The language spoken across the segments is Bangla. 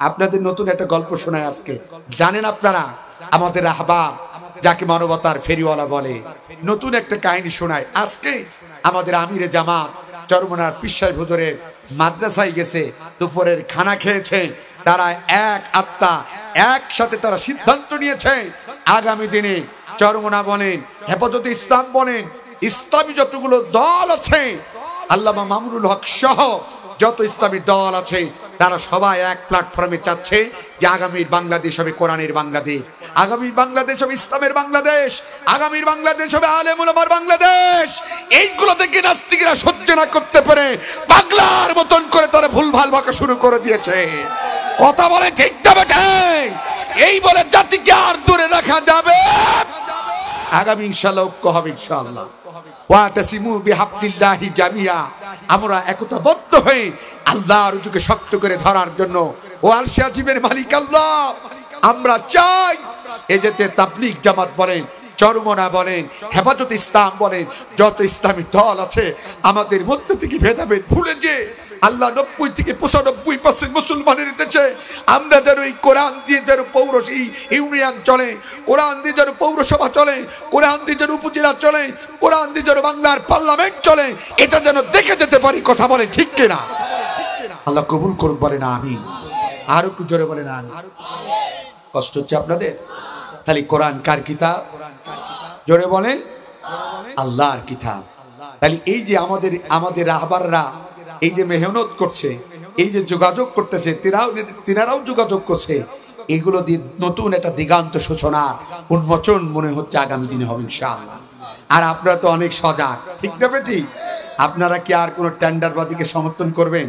আপনাদের নতুন একটা গল্প শোনায় আজকে। জানেন আপনারা আমাদের আহবাব যাকে মানবতার ফেরিওয়ালা বলে, নতুন একটা কাহিনী শোনায় আজকে। আমাদের আমিরে জামাত চরমনার পিসাই হুজুরের মাদ্রাসায় গেছে, দুপুরের খানা খেয়েছে। তারা এক আত্মা একসাথে তারা সিদ্ধান্ত নিয়েছে আগামী দিনে চরমনা বলেন, হেফাজতে ইসলাম বলেন, ইসলামী যতগুলো দল আছে, আল্লামা মামুনুল হক সহ যত ইসলামী দল আছে, তারা সবাই এক প্ল্যাটফর্মে চাচ্ছে যে আগামীর বাংলাদেশ হবে কোরআনের বাংলাদেশ, আগামীর বাংলাদেশ হবে ইসলামের বাংলাদেশ, আগামীর বাংলাদেশ হবে আলেম ওলামার বাংলাদেশ। এইগুলো থেকে নাস্তিকরা সহ্য না করতে পারে পাগলার মতন করে তারা ভুলভাল বকা শুরু করে দিয়েছে। কথা বলে ঠিক তবে ঠিক, এই বলে জাতিকে আর দূরে রাখা যাবে। আগামী ইনশাআল্লাহ ঐক্য হবে ইনশাআল্লাহ। ওয়াতাসিমু বিহাবলিল্লাহি জামিয়া, আমরা একতাবদ্ধ হয়ে আল্লাহর রুজুকে শক্ত করে ধরার জন্য, ও আরশে আজিমের মালিক আল্লাহ, আমরা চাই এই যে তাবলীগ জামাত বলেন, চরমনা বলেন, হেফাজত ইসলাম বলেন, যত ইসলামী দল আছে, আমাদের মধ্যে থেকে ভেদাভেদ ভুলে যে আল্লাহ 90 থেকে 95% মুসলমানের দেশে আমরা যেন এই কোরআন দিয়ে যেন পৌরসী ইউনিয়ন চলে, কোরআন দিয়ে যেন পৌরসভা চলে, কোরআন দিয়ে যেন উপজেলা চলে, কোরআন দিয়ে যেন বাংলার পার্লামেন্ট চলে, এটা যেন দেখে যেতে পারি। কথা বলে ঠিক কিনা? আল্লাহ কবুল করুক, বলে না আমিন। আর একটু জোরে বলে না আমিন। কষ্ট হচ্ছে আপনাদের? তাহলে কোরআন কার কিতাব? জোরে বলেন, আল্লাহর কিতাব। তাহলে এই যে আমাদের রাহবাররা এই যে মেহনত করছে, এই যে যোগাযোগ করতেছে, তিনারাও যোগাযোগ করছে, এগুলো দিয়ে নতুন একটা দিগান্ত সূচনা উন্মোচন মনে হচ্ছে আগামী দিনে হবে ইনশাআল্লাহ। আর আপনারা তো অনেক সজাগ, ঠিক না বেটি? আপনারা কি আর কোনো টেন্ডারবাজিকে সমর্থন করবেন?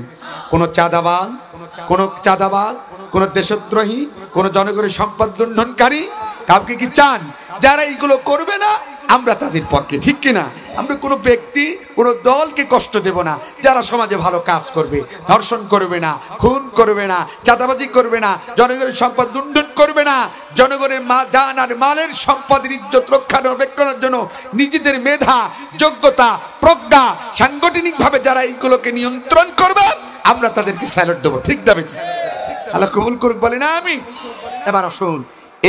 কোনো চাঁদাবাজ, কোনো দেশদ্রোহী, কোনো জনগণের সম্পদ লুণ্ঠনকারী কাউকে কি চান? যারা এইগুলো করবে না আমরা তাদের পক্ষে, ঠিক কিনা? আমরা কোনো ব্যক্তি, কোনো দলকে কষ্ট দেব না যারা সমাজে ভালো কাজ করবে, ধর্ষণ করবে না, খুন করবে না, চাঁদাবাজি করবে না, জনগণের সম্পদ লুণ্ঠন করবে না, জনগণের জান আর মালের সম্পদের ইজ্জত রক্ষণাবেক্ষণের জন্য নিজেদের মেধা, যোগ্যতা, প্রজ্ঞা, সাংগঠনিকভাবে যারা এইগুলোকে নিয়ন্ত্রণ করবে আমরা তাদেরকে স্যালুট দেবো, ঠিক না? আল্লাহ কবুল করুক, বলে না আমি। এবার আসুন,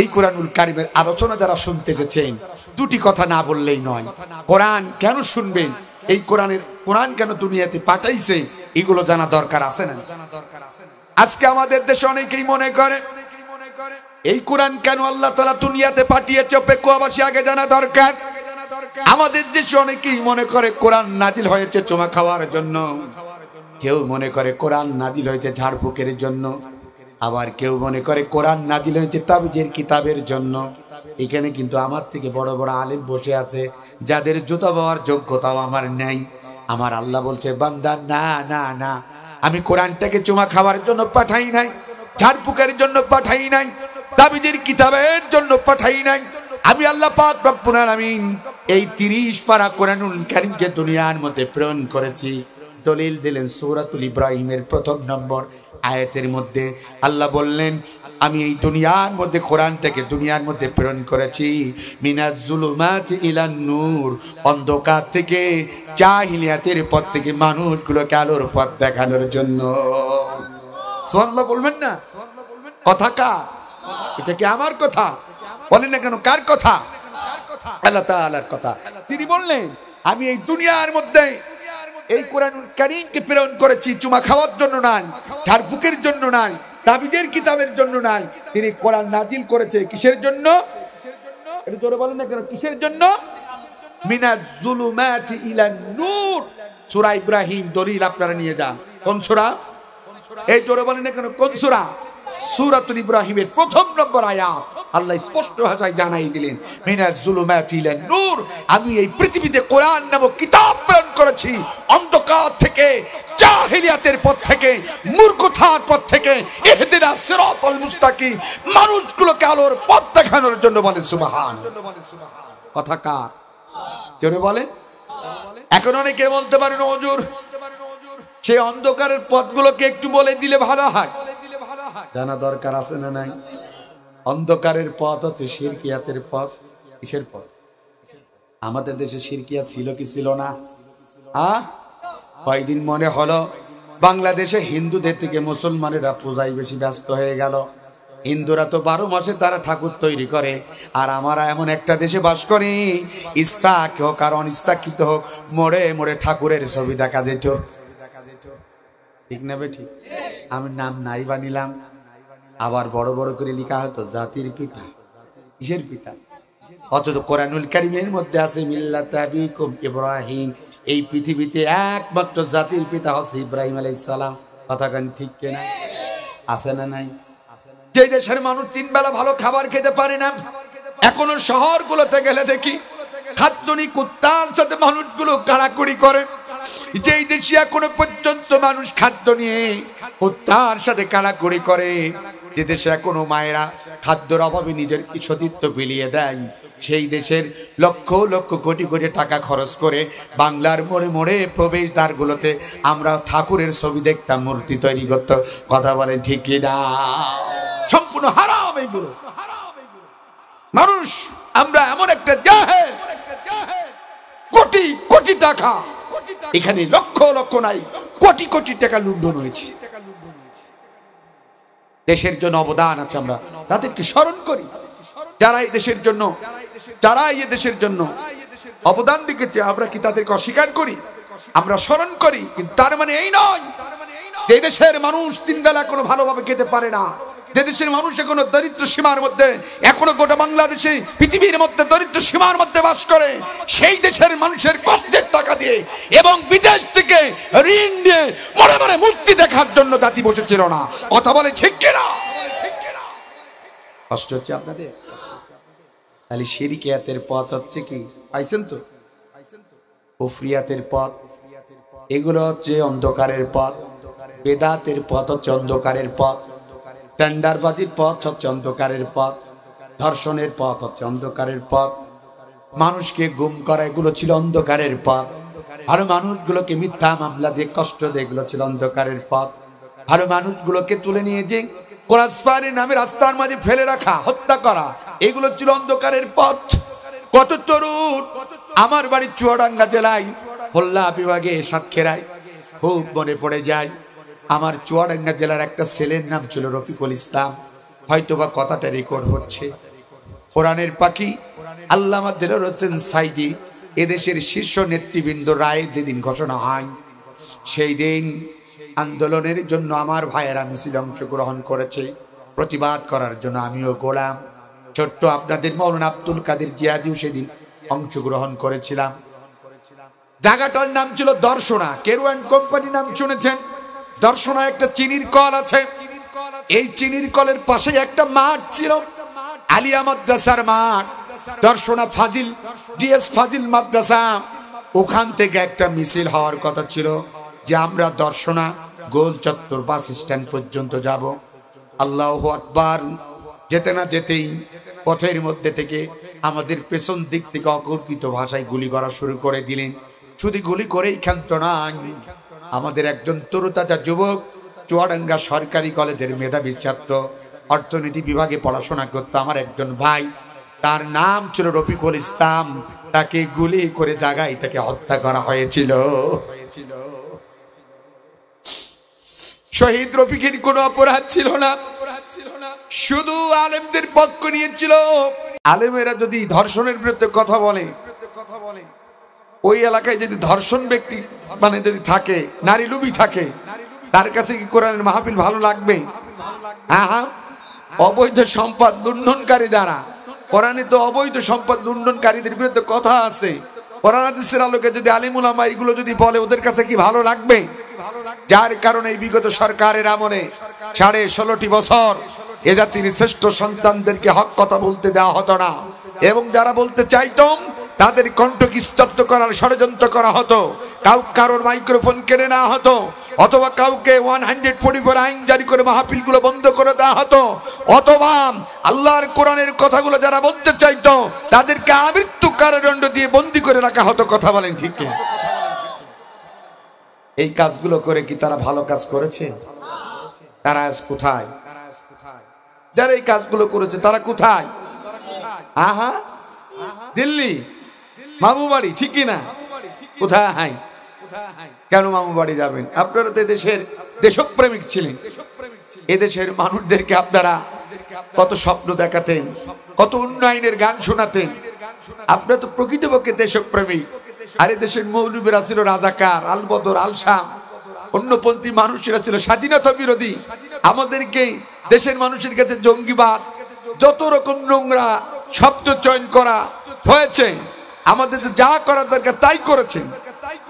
এই কোরআনুল কারিমের আলোচনা যারা শুনতে এসেছেন, দুটি কথা না বললেই নয়। কোরআন কেন শুনবেন, এই কোরআন কেন দুনিয়াতে পাঠাইছে, এগুলো জানা দরকার আছে না? আজকে আমাদের দেশে অনেকেই মনে করে এই কোরআন কেন আল্লাহ তাআলা দুনিয়াতে পাঠিয়েছে পেকুয়াবাসী আগে জানা দরকার। আমাদের দেশে অনেকেই মনে করে কোরআন নাজিল হয়েছে চুমা খাওয়ার জন্য, কেউ মনে করে কোরআন নাজিল হয়েছে ঝাড়ফুঁকের জন্য, আবার কেউ মনে করে কোরআন নাজিল হয়েছে তাবিজের কিতাবের জন্য। এখানে কিন্তু আমার থেকে বড় বড় আলেম বসে আছে যাদের জুতা পাওয়ার যোগ্যতাও আমার নেই। আমার আল্লাহ বলছে, বান্দা না না না, আমি কোরআনটাকে চুমা খাওয়ার জন্য পাঠাই নাই, ঝাড়ফুঁকের জন্য পাঠাই নাই, তাবিজের কিতাবের জন্য পাঠাই নাই। আমি আল্লাহ পাক রব্বুল আলামিন এই 30 পারা কোরআনুল কারীমকে দুনিয়ার মধ্যে প্রেরণ করেছি। দলিল দিলেন সূরাতুল ইব্রাহিমের 1 নম্বর আয়াতের মধ্যে। আল্লাহ বললেন, আমি এই দুনিয়ার মধ্যে কোরআনটাকে দুনিয়ার মধ্যে প্রেরণ করেছি মিনাজ জুলুমাতি ইলান নূর, অন্ধকার থেকে জাহিলিয়াতের পথ থেকে মানুষগুলোকে আলোর পথ দেখানোর জন্য। সুবহানাল্লাহ বলবেন না? কথা কার? এটা কি আমার কথা? বলেন না কেন, কার কথা? আল্লাহ তাআলার কথা। তিনি বললেন, আমি এই দুনিয়ার মধ্যে এই কোরআনুল কারীমকে প্রেরণ করেছি চুমা খাওয়ার জন্য নয়, ঝাড়ফুঁকের জন্য নয়, তাবিজের কিতাবের জন্য নয়। তিনি কোরআন নাজিল করেছে কিসের জন্য? একটু জোরে বলেন না কেন, কিসের জন্য? মিনাজ জুলুমাতি ইলান নূর। সূরা ইব্রাহিম দলিল আপনারা নিয়ে যান। কোন সূরা? এই জোরে বলেন না কেন, কোন সূরা? সূরাতুল ইব্রাহিমের 1 নম্বর আয়াত। আল্লাহ স্পষ্ট ভাষায় জানাই দিলেন, মিনাজ জুলুমাতি ইলান নূর, আমি এই পৃথিবীতে কোরআন নামক কিতাব প্রেরণ করেছি অন্ধকার থেকে, জাহিলিয়াতের পথ থেকে, মূর্খতার পথ থেকে ইহদিনাস সিরাতাল মুস্তাকিম, মানুষগুলোকে আলোর পথ দেখানোর জন্য। বলেন সুবহানাল্লাহ। কথা কার? জোরে বলেন। এখন অনেকে বলতে পারেন, হুজুর সেই অন্ধকারের পথগুলোকে একটু বলে দিলে ভালো হয়। জানা দরকার আছে না নাই? অন্ধকারের পথ হচ্ছে শিরকিয়াতের পথ। কিসের পথ? আমাদের দেশে শিরকিয়াত ছিল কি ছিল না? কয়দিন মনে হলো বাংলাদেশে হিন্দুদের থেকে মুসলমানেরা পূজায় বেশি ব্যস্ত হয়ে গেল। হিন্দুরা তো 12 মাসে তারা ঠাকুর তৈরি করে, আর আমরা এমন একটা দেশে বাস করি, ইচ্ছা হোক আর অনিচ্ছাকৃত হোক, মোড়ে মোড়ে ঠাকুরের ছবি দেখা যেত। ঠিক না বে ঠিক? আমি নাম নাই বানিলাম, আবার বড় বড় করে লেখা হতো জাতির পিতা। কিসের পিতা? অথচ কোরআনুল কারীমের মধ্যে আছে মিল্লাতা আবিকুম ইব্রাহিম। এই পৃথিবীতে একমাত্র জাতির পিতা হচ্ছে ইব্রাহিম আলাইহিস সালাম। কথা কেন ঠিক কিনা? আছে না নাই? যে দেশের মানুষ 3 বেলা ভালো খাবার খেতে পারে না, এখনো শহরগুলোতে গেলে দেখি খাদ্যনি কুত্তার সাথে মানুষগুলো কাড়াকুড়ি করে। যেই দেশে এখনো পর্যন্ত মানুষ খাদ্য নিয়ে কুত্তার সাথে কাড়াকুড়ি করে, যে দেশে এখনো মায়েরা খাদ্যের অভাবে নিজের সতীত্ব বিলিয়ে দেয়, সেই দেশের লক্ষ লক্ষ কোটি কোটি টাকা খরচ করে বাংলার মোড়ে মোড়ে প্রবেশদ্বারগুলোতে আমরা ঠাকুরের ছবি দেখতাম, মূর্তি তৈরি করত। কথা বলেন ঠিক কি না? সম্পূর্ণ হারাম এইগুলো। মানুষ আমরা এমন একটা জাহেল, কোটি কোটি টাকা, এখানে লক্ষ লক্ষ নাই, কোটি কোটি টাকা লুণ্ঠন হয়েছে। দেশের জন্য অবদান আছে, আমরা তাদেরকে স্মরণ করি। যারা এই দেশের জন্য, যারা এই দেশের জন্য অবদান রেখেছে, আমরা কি তাদেরকে অস্বীকার করি? আমরা স্মরণ করি, কিন্তু তার মানে এই নয় যে দেশের মানুষ 3 বেলা কোনো ভালোভাবে খেতে পারে না, যে দেশের মানুষ এখনো দরিদ্র সীমার মধ্যে, এখনো গোটা বাংলাদেশে পৃথিবীর মধ্যে দরিদ্র সীমার মধ্যে বাস করে, সেই দেশের মানুষের কষ্টের টাকা দিয়ে এবং বিদেশ থেকে ঋণ নিয়ে মনে মনে মূর্তি দেখার জন্য জাতি বসেছিল না। কথা বলে ঠিক কিনা? কষ্ট হচ্ছে আপনাদের? তাহলে শিরকিয়াতের পথ হচ্ছে কি? পাইছেন তো? কুফরিয়াতের পথ, এগুলো হচ্ছে অন্ধকারের পথ। বেদাতের পথ হচ্ছে অন্ধকারের পথ। টেন্ডারবাজির পথ হচ্ছে অন্ধকারের পথ। ধর্ষণের পথ হচ্ছে অন্ধকারের পথ। মানুষকে গুম করা, এগুলো ছিল অন্ধকারের পথ। ভালো মানুষগুলোকে মিথ্যা মামলা দিয়ে কষ্ট দিয়ে, এগুলো ছিল অন্ধকারের পথ। ভালো মানুষগুলোকে তুলে নিয়ে যে কোরআনের নামে রাস্তার মাঝে ফেলে রাখা, হত্যা করা, এগুলো ছিল অন্ধকারের পথ। কত তরুণ আমার বাড়ি চুয়াডাঙ্গা জেলায় হোল্লা বিভাগে সাতক্ষীরায়, খুব মনে পড়ে যায়। আমার চুয়াডাঙ্গা জেলার একটা ছেলের নাম ছিল রফিকুল ইসলাম, হয়তোবা কথাটা রেকর্ড হচ্ছে। কোরআনের পাখি আল্লামা দেলোয়ার হোসেন সাইদি এদেশের শীর্ষ নেতৃবৃন্দ রায় যেদিন ঘোষণা হয়, সেই দিন আন্দোলনের জন্য আমার ভাইয়েরা মিছিলে অংশগ্রহণ করেছে, প্রতিবাদ করার জন্য আমিও গোলাম। ছোট্ট আপনাদের মাওলানা আব্দুল কাদের জিয়াদিও সেদিন অংশগ্রহণ করেছিলাম। জায়গাটার নাম ছিল দর্শনা। কেরওয়ান কোম্পানি নাম শুনেছেন? দর্শনা একটা চিনির কল আছে, এই চিনির কলের পাশে একটা মাঠ ছিল, আলিয়া মাদ্রাসার মাঠ, দর্শনা ফাজিল ডিএস ফাজিল মাদ্রাসা। ওখান থেকে একটা মিছিল হওয়ার কথা ছিল যে আমরা দর্শনা গোল চত্বর বাস স্ট্যান্ড পর্যন্ত যাব। আল্লাহু আকবার। যেতে না যেতেই পথের মধ্যে থেকে আমাদের পেছন দিক থেকে অকল্পিত ভাষায় গুলি করা শুরু করে দিলেন। শুধু গুলি করেই ক্ষান্ত নয়, আমাদের একজন তরুতাজা যুবক, চুয়াডাঙ্গা সরকারি কলেজের মেধাবী ছাত্র, অর্থনীতি বিভাগে পড়াশোনা করতো আমার একজন ভাই, তার নাম ছিল রফিকুল ইসলাম, তাকে গুলি করে জায়গায় তাকে হত্যা করা হয়েছিল। শহীদ রফিকের কোনো অপরাধ ছিল না, শুধু আলেমদের পক্ষ নিয়েছিল। আলেমেরা যদি ধর্ষণের বিরুদ্ধে কথা বলে, ওই এলাকায় যদি ধর্ষণ ব্যক্তি মানে যদি থাকে, নারী লুবি থাকে, তার কাছে কি কোরআনের মাহফিল ভালো লাগবে? হ্যাঁ, অবৈধ সম্পদ লুণ্ঠনকারী দ্বারা, কোরআনে তো অবৈধ সম্পদ লুণ্ঠনকারীদের বিরুদ্ধে কথা আছে। কোরআন হাদিসের আলোকে যদি আলিম উলামা এগুলো যদি বলে, ওদের কাছে কি ভালো লাগবে? যার কারণে এই বিগত সরকারের আমলে 16.5 বছর এ জাতির শ্রেষ্ঠ সন্তানদেরকে হক কথা বলতে দেওয়া হতো না, এবং যারা বলতে চাইতো তাদের কণ্ঠকে স্তব্ধ করার ষড়যন্ত্র করা হতো। কারোর মাইক্রোফোন কেড়ে নেওয়া হতো, অথবা কাউকে 144 আইন জারি করে মাহফিলগুলো বন্ধ করে দেওয়া হতো, অথবা আল্লাহর কোরআনের কথাগুলো যারা বলতে চাইতো তাদেরকে আমৃত্যু কারাদণ্ড দিয়ে বন্দী করে রাখা হতো। কথা বলেন ঠিক কি? এই কাজগুলো করে কি তারা ভালো কাজ করেছে? তারা আজ কোথায়? যারা এই কাজগুলো করেছে তারা কোথায়? আহা, দিল্লি, মামু বাড়ি, ঠিক কিনা? কোথায়? কেন মামু বাড়ি যাবেন? আপনারা তো দেশের দেশপ্রেমিক ছিলেন। এদেশের মানুষদেরকে আপনারা কত স্বপ্ন দেখাতেন, কত উন্নয়নের গান শোনাতেন। আপনারা তো প্রকৃতপক্ষে দেশপ্রেমিক। আর দেশের মৌলবীরা ছিল রাজাকার, আলবদর, আলশাম, অন্যপন্থী মানুষেরা ছিল স্বাধীনতা বিরোধী। আমাদেরকে দেশের মানুষের কাছে জঙ্গিবাদ, যত রকম নোংরা শব্দ চয়ন করা হয়েছে, আমাদের তো যা করার দরকার তাই করেছেন।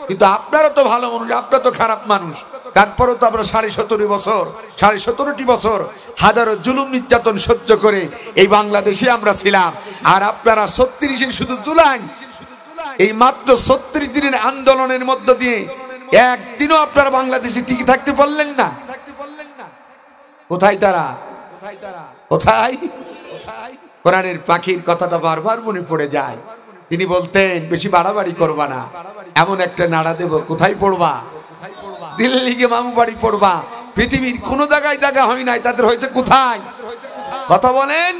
কিন্তু আপনারা তো ভালো মানুষ, আপনারা তো খারাপ মানুষ। তারপরেও তো আমরা 17.5 বছর হাজারো জুলুম নির্যাতন সহ্য করে এই বাংলাদেশে আমরা ছিলাম। আর আপনারা 36 শুধু জুলাই, এই মাত্র 36 দিনের আন্দোলনের মধ্য দিয়ে একদিনও আপনারা বাংলাদেশে টিকে থাকতে পারলেন না। কোথায় তারা? কোথায়? কোরআনের পাখির কথাটা বারবার মনে পড়ে যায়। তিনি বলতেন, বেশি বাড়াবাড়ি করবা না, এমন একটা নাড়া দেব, কোথায় পড়বা? দিল্লিকে মামু বাড়ি পড়বা। পৃথিবীর কোন জায়গায় জায়গা হয় নাই, তাদের হয়েছে কোথায়? কথা বলেন।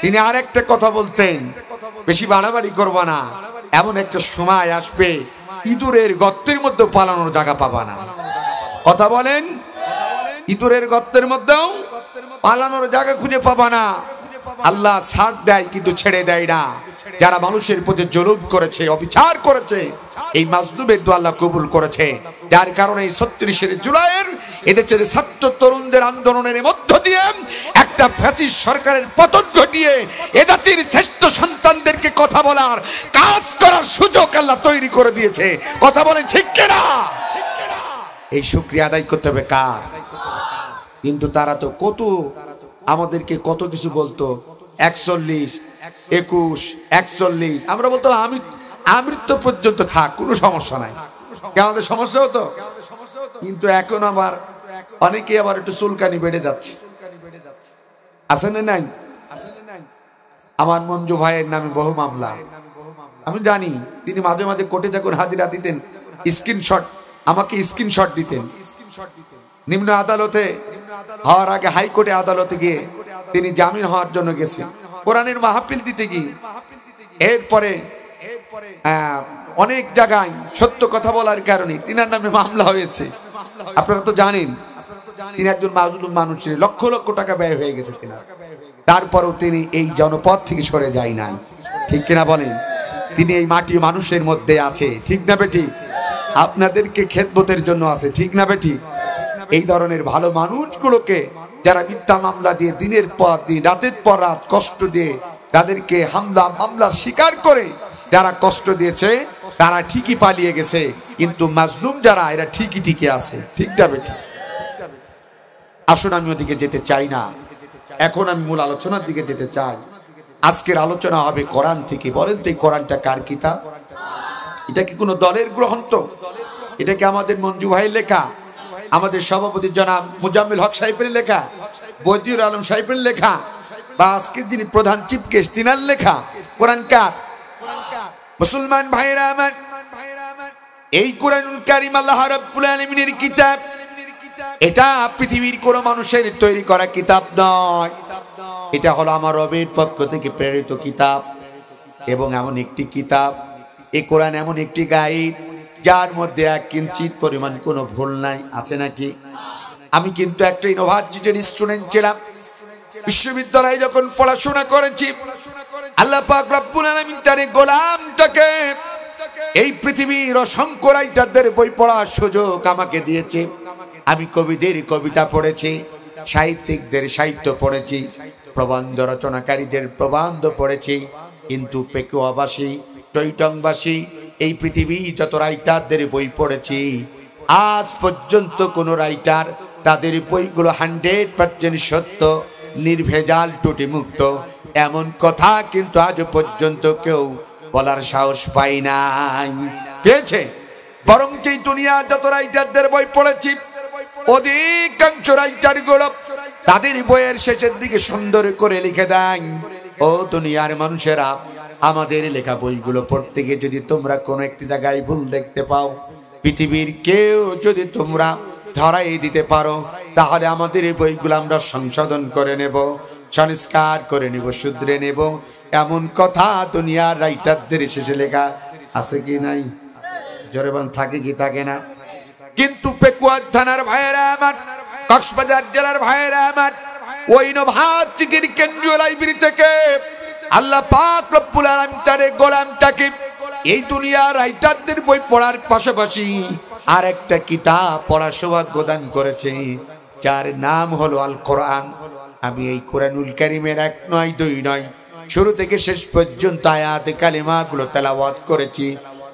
তিনি আর একটা কথা বলতেন, বেশি বাড়াবাড়ি করবা না, এমন একটা সময় আসবে ইঁদুরের গর্তের মধ্যে পালানোর জায়গা পাবা না। কথা বলেন। ইঁদুরের গর্তের মধ্যেও পালানোর জায়গা খুঁজে পাবা না। আল্লাহ ছাড় দেয় কিন্তু ছেড়ে দেয় না। যারা মানুষের প্রতি জুলুম করেছে, অবিচার করেছে, এই মাজলুমের দোয়া আল্লাহ কবুল করেছে। যার কারণে 36 জুলাইয়ের এদেশের ছাত্র তরুণদের আন্দোলনের মধ্য দিয়ে একটা ফ্যাসিস্ট সরকারের পতন ঘটিয়ে এ জাতির শ্রেষ্ঠ সন্তানদেরকে কথা বলার, কাজ করার সুযোগ আল্লাহ তৈরি করে দিয়েছে। কথা বলেন ঠিক কিনা? এই শুকরিয়া আদায় করতে হবে কার? কিন্তু তারা তো কত আমাদেরকে কত কিছু বলতো, 41, 21, 41। আমরা বলতো আমৃত্যু পর্যন্ত থাক, কোনো সমস্যা নাই। আমাদের সমস্যা হতো, কিন্তু এখন আবার অনেকে আবার একটু চুলকানি বেড়ে যাচ্ছে। আছে না নাই? আমার মঞ্জু ভাইয়ের নামে বহু মামলা। আমি জানি তিনি মাঝে মাঝে কোর্টে যখন হাজিরা দিতেন, স্ক্রিনশট আমাকে স্ক্রিনশট দিতেন। নিম্ন আদালতে হওয়ার আগে হাইকোর্টে আদালতে গিয়ে তিনি জামিন হওয়ার জন্য গেছেন, কোরআনের মাহফিল দিতে গিয়ে। এরপরে অনেক জায়গায় সত্য কথা বলার কারণে তিনার নামে মামলা হয়েছে। আপনারা তো জানেন তিনি একজন মাজলুম মানুষ ছিলেন, লক্ষ লক্ষ টাকা ব্যয় হয়ে গেছে তিনার। তারপরেও তিনি এই জনপদ থেকে সরে যায় নাই। ঠিক কিনা বলেন? তিনি এই মাটি মানুষের মধ্যে আছে। ঠিক না বেটি? আপনাদেরকে খেদমতের জন্য আছে। ঠিক না বেটি? এই ধরনের ভালো মানুষগুলোকে যারা মিথ্যা মামলা দিয়ে দিনের পর দিন, রাতের পর রাত কষ্ট দিয়ে তাদেরকে মামলার শিকার করে যারা কষ্ট দিয়েছে, তারা ঠিকই পালিয়ে গেছে। কিন্তু মাজলুম যারা, এরা ঠিকই আছে। ঠিক না বেটি? আসুন, আমি ওদিকে যেতে চাই না। এখন আমি মূল আলোচনার দিকে যেতে চাই। আজকের আলোচনা হবে কোরআন থেকে। বলেন তো, এই কোরআনটা কার কিতাব? এটা কি কোনো দলের গ্রন্থ? এটা কি আমাদের মঞ্জু ভাইয়ের লেখা, আমাদের সভাপতি জনাব মুজাম্মিল হক সাহেবের লেখা, বদিউল আলম সাহেবের লেখা, বা আজকের যিনি প্রধান চিফ গেস্ট তিনার লেখা? কোরআন কার? মুসলমান ভাইরা আমার, এই কোরআনুল কারীম আল্লাহ রাব্বুল আলামিনের কিতাব। এটা পৃথিবীর কোন মানুষের তৈরি করা কিতাব নয়। এটা হলো আমার রবের পক্ষ থেকে প্রেরিত কিতাব। এবং এমন একটি কিতাব, এই কোরআন এমন একটি গাইড যার মধ্যে এক কিঞ্চিত পরিমাণ কোনো ভুল নাই। আছে নাকি? আমি কিন্তু একটা ইউনিভার্সিটির স্টুডেন্ট ছিলাম। বিশ্ববিদ্যালয়ে যখন পড়াশোনা করেছি, আল্লাহ পাক রব্বুল আলামিন তার গোলামটাকে এই পৃথিবীর অসংখ্য রাইটারদের বই পড়ার সুযোগ আমাকে দিয়েছে। আমি কবিদের কবিতা পড়েছি, সাহিত্যিকদের সাহিত্য পড়েছি, প্রবন্ধ রচনাকারীদের প্রবন্ধ পড়েছি। কিন্তু পেকুয়াবাসী, টৈটংবাসী, এই পৃথিবী যত রাইটারদের বই পড়েছি, আজ পর্যন্ত কোন রাইটার তাদের বইগুলো 100% সত্য, নির্ভেজাল, ত্রুটি মুক্ত, এমন কথা কিন্তু আজ পর্যন্ত কেউ বলার সাহস পাই নাই। পেয়েছে? বরং এই দুনিয়া যত রাইটারদের বই পড়েছি, অধিকাংশ রাইটার গুলো তাদের বইয়ের শেষের দিকে সুন্দর করে লিখে দেন, ও দুনিয়ার মানুষেরা, আমাদের লেখা বইগুলো পড়তে গিয়ে যদি তোমরা কোনো একটি জায়গায় ভুল দেখতে পাও, পৃথিবীর কেউ যদি তোমরা ধরাই দিতে পারো, তাহলে আমাদের এই বইগুলো আমরা সংশোধন করে নেব, সংস্কার করে নেব, শুধরে নেব। এমন কথা দুনিয়ার রাইটারদের শেষে লেখা আছে কি নাই? জোরে বলেন, থাকে কি থাকে না? কিন্তু পেকুয়া থানার ভাইয়েরা আমার, কক্সবাজার জেলার ভাইয়েরা আমার, ওই নভাটির কেন্দ্রীয় লাইব্রেরি থেকে আল্লাহ পাক রব্বুল আলামিন তার গোলামটাকে এই দুনিয়ার রাইটারদের বই পড়ার পাশাপাশি আর একটা কিতাব পড়ার সৌভাগ্য দান করেছে, যার নাম হলো আল কোরআন। আমি এই কোরআনুল কারীমের 1 নয় 2 নয় শুরু থেকে শেষ পর্যন্ত আয়াতে কালিমাগুলো তেলাওয়াত করেছি,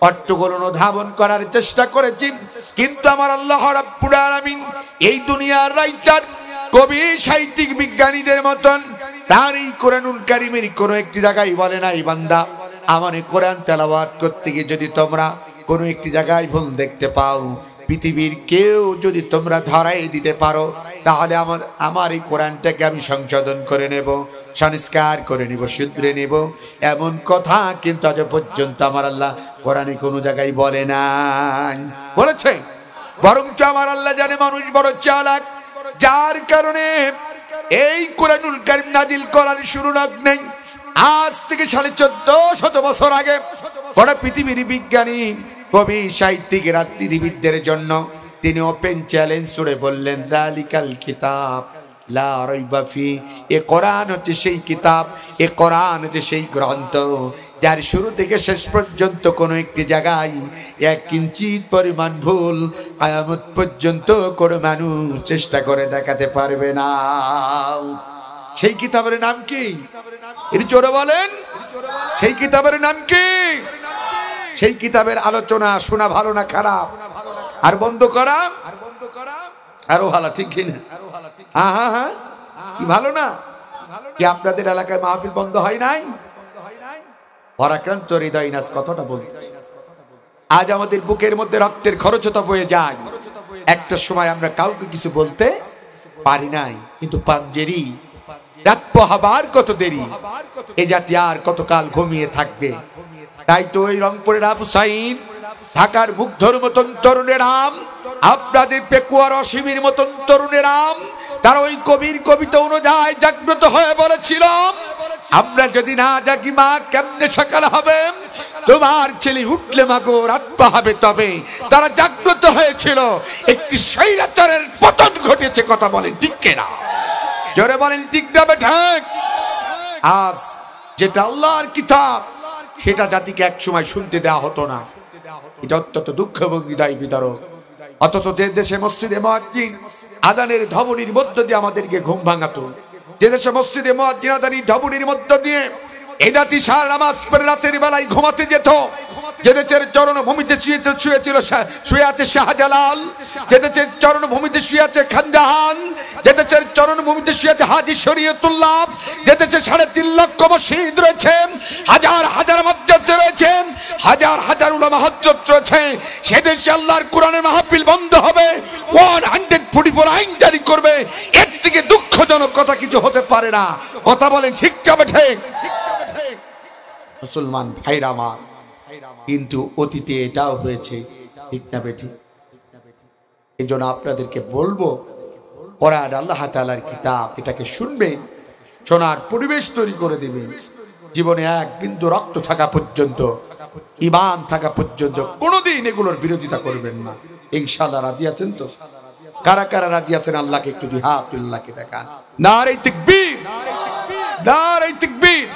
অর্থগুলো অনুধাবন করার চেষ্টা করেছি। কিন্তু আমার আল্লাহ রাব্বুল আলামিন এই দুনিয়ার রাইটার, কবি, সাহিত্যিক, বিজ্ঞানীদের মতন তার এই কোরআনুল কারীমের কোনো একটি জায়গায় বলে নাই, বান্দা আমার এই কোরআন তেলাওয়াত করতে গিয়ে যদি তোমরা কোনো একটি জায়গায় ভুল দেখতে পাও, পৃথিবীর কেউ যদি তোমরা ধরাই দিতে পারো, তাহলে আমার এই কোরআনটাকে আমি সংশোধন করে নেব, সংস্কার করে নেব, শুধরে নেব। এমন কথা কিন্তু আজ পর্যন্ত আমার আল্লাহ কোরআনে কোনো জায়গায় বলে নাই। বলেছে বরঞ্চ আমার আল্লাহ জানে মানুষ বড় চালাক, যার কারণে এই কোরআনুল কারীম নাজিল করার শুরু নেই আজ থেকে 1450 বছর আগে বড় পৃথিবীর বিজ্ঞানী, কবি, সাহিত্যিক, রাজনীতিবিদদের জন্য তিনি ওপেন চ্যালেঞ্জ ছুড়ে বললেন, যালিকাল কিতাব লা রাইবা ফি, এ কোরআন হচ্ছে সেই কিতাব, এ কোরআন হচ্ছে সেই গ্রন্থ যার শুরু থেকে শেষ পর্যন্ত কোনো একটি জায়গায় 1 কিঞ্চিত পরিমাণ ভুল কিয়ামত পর্যন্ত কোনো মানুষ চেষ্টা করে দেখাতে পারবে না। সেই কিতাবের নাম কি? এর জোরে বলেন, সেই কিতাবের নাম কি? সেই কিতাবের আলোচনা শোনা ভালো না খারাপ? আর বন্ধ করা আরো ভালো, ঠিক কিনা? হ্যাঁ হ্যাঁ হ্যাঁ, কি ভালো না? কি আপনাদের এলাকায় মাহফিল বন্ধ হয় নাই? পরাক্রান্ত হৃদয় নাচ কতটা বলতে, আজ আমাদের বুকের মধ্যে রক্তের খরচতা বয়ে যায়। একটা সময় আমরা কাউকে কিছু বলতে পারি নাই, কিন্তু পাঞ্জেরি রাত পোহাবার কত দেরি, এ জাতি আর কতকাল ঘুমিয়ে থাকবে? তাই তো ওই রংপুরের আবু সাইদ, ঢাকার মুগ্ধর মতন তরুণেরাম, আপনাদের পেকুয়ার অসীমের মতন তরুণেরাম, তার ওই কবির কবিতা অনুযায়ী জাগ্রত হয়ে বলেছিল, আমরা যদি না জাগি মা কেমনে সকাল হবে, তোমার ছেলে উঠলে মাগো রাত পাহাবে। তবে তারা জাগ্রত হয়েছিল, একটি স্বৈরাচারের পতন ঘটেছে। কথা বলেন ঠিক কিনা? জোরে বলেন ঠিক না ঠিক? আজ যেটা আল্লাহর কিতাব সেটা জাতিকে এক সময় শুনতে দেওয়া হতো না, এটা অত্যন্ত দুঃখ এবং হৃদয় বিদারক। অথচ যে দেশে মসজিদে মুয়াজ্জিন আযানের ধ্বনির মধ্য দিয়ে আমাদেরকে ঘুম ভাঙাতো, যে দেশে মসজিদে মুয়াজ্জিন আযানের ধ্বনির মধ্য দিয়ে এই জাতি সারা নামাজ পড়ে রাতের বেলায় ঘুমাতে যেত, যে দেশের চরণভূমিতে শুয়ে আছে শাহজালাল, যে দেশের চরণভূমিতে শুয়ে আছে খানজাহান, যে দেশের চরণভূমিতে শুয়ে আছে হাজী শরীয়তুল্লাহ, যে দেশে 3.5 লক্ষ মসজিদ রয়েছে, হাজার হাজার মসজিদ রয়েছে, হাজার হাজার উলামা হযরত রয়েছে, সে দেশে আল্লাহর কোরআনের মাহফিল বন্ধ হবে, 144 আইন জারি করবে, এর থেকে দুঃখজনক কথা কিছু হতে পারে না। কথা বলেন ঠিক যাবে ঠিক? মুসলমান ভাইরা আমার, কিন্তু অতীতে এটাও হয়েছে, ঠিক না বেটি? এই জন্য আপনাদেরকে বলবো, কোরআন আল্লাহ তাআলার কিতাব, এটাকে শুনবেন, শোনার পরিবেশ তৈরি করে দিবেন। জীবনে এক বিন্দু রক্ত থাকা পর্যন্ত, ঈমান থাকা পর্যন্ত কোনোদিন এগুলোর বিরোধিতা করবেন না। ইনশাআল্লাহ রাজি আছেন তো? কারা কারা রাজি আছেন আল্লাহকে একটু দুই হাত আল্লাহকে দেখান। নারে তাকবীর, নারে তাকবীর।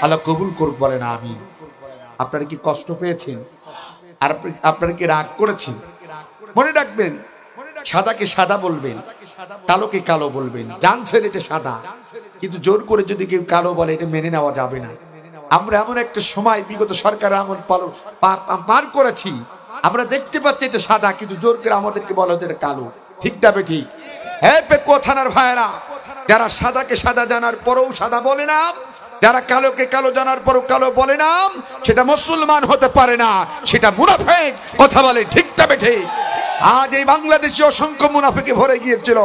আল্লাহ কবুল করুক, বলেন আমিন। আপনারা কি কষ্ট পেয়েছেন? আর আপনারা কি রাগ করেছেন? মনে রাখবেন, সাদাকে সাদা বলবেন, কালোকে কালো বলবেন। জানছেন এটা সাদা, কিন্তু জোর করে যদি কেউ কালো বলে এটা মেনে নেওয়া যাবে না। আমরা এমন একটা সময় বিগত সরকার আমল পার করেছি, আমরা দেখতে পাচ্ছি এটা সাদা, কিন্তু জোর করে আমাদেরকে বলা হতো এটা কালো। ঠিক না বেঠিক? হ্যাঁ পেকুয়া থানার ভাইয়েরা, যারা সাদাকে সাদা জানার পরেও সাদা বলে না, যারা কালোকে কালো জানার পরও কালো বলে না, সেটা মুসলমান হতে পারে না, সেটা মুনাফিক। কথা বলে ঠিক না বেঠিক? আজ এই বাংলাদেশে অসংখ্য মুনাফিকে ভরে গিয়েছিল,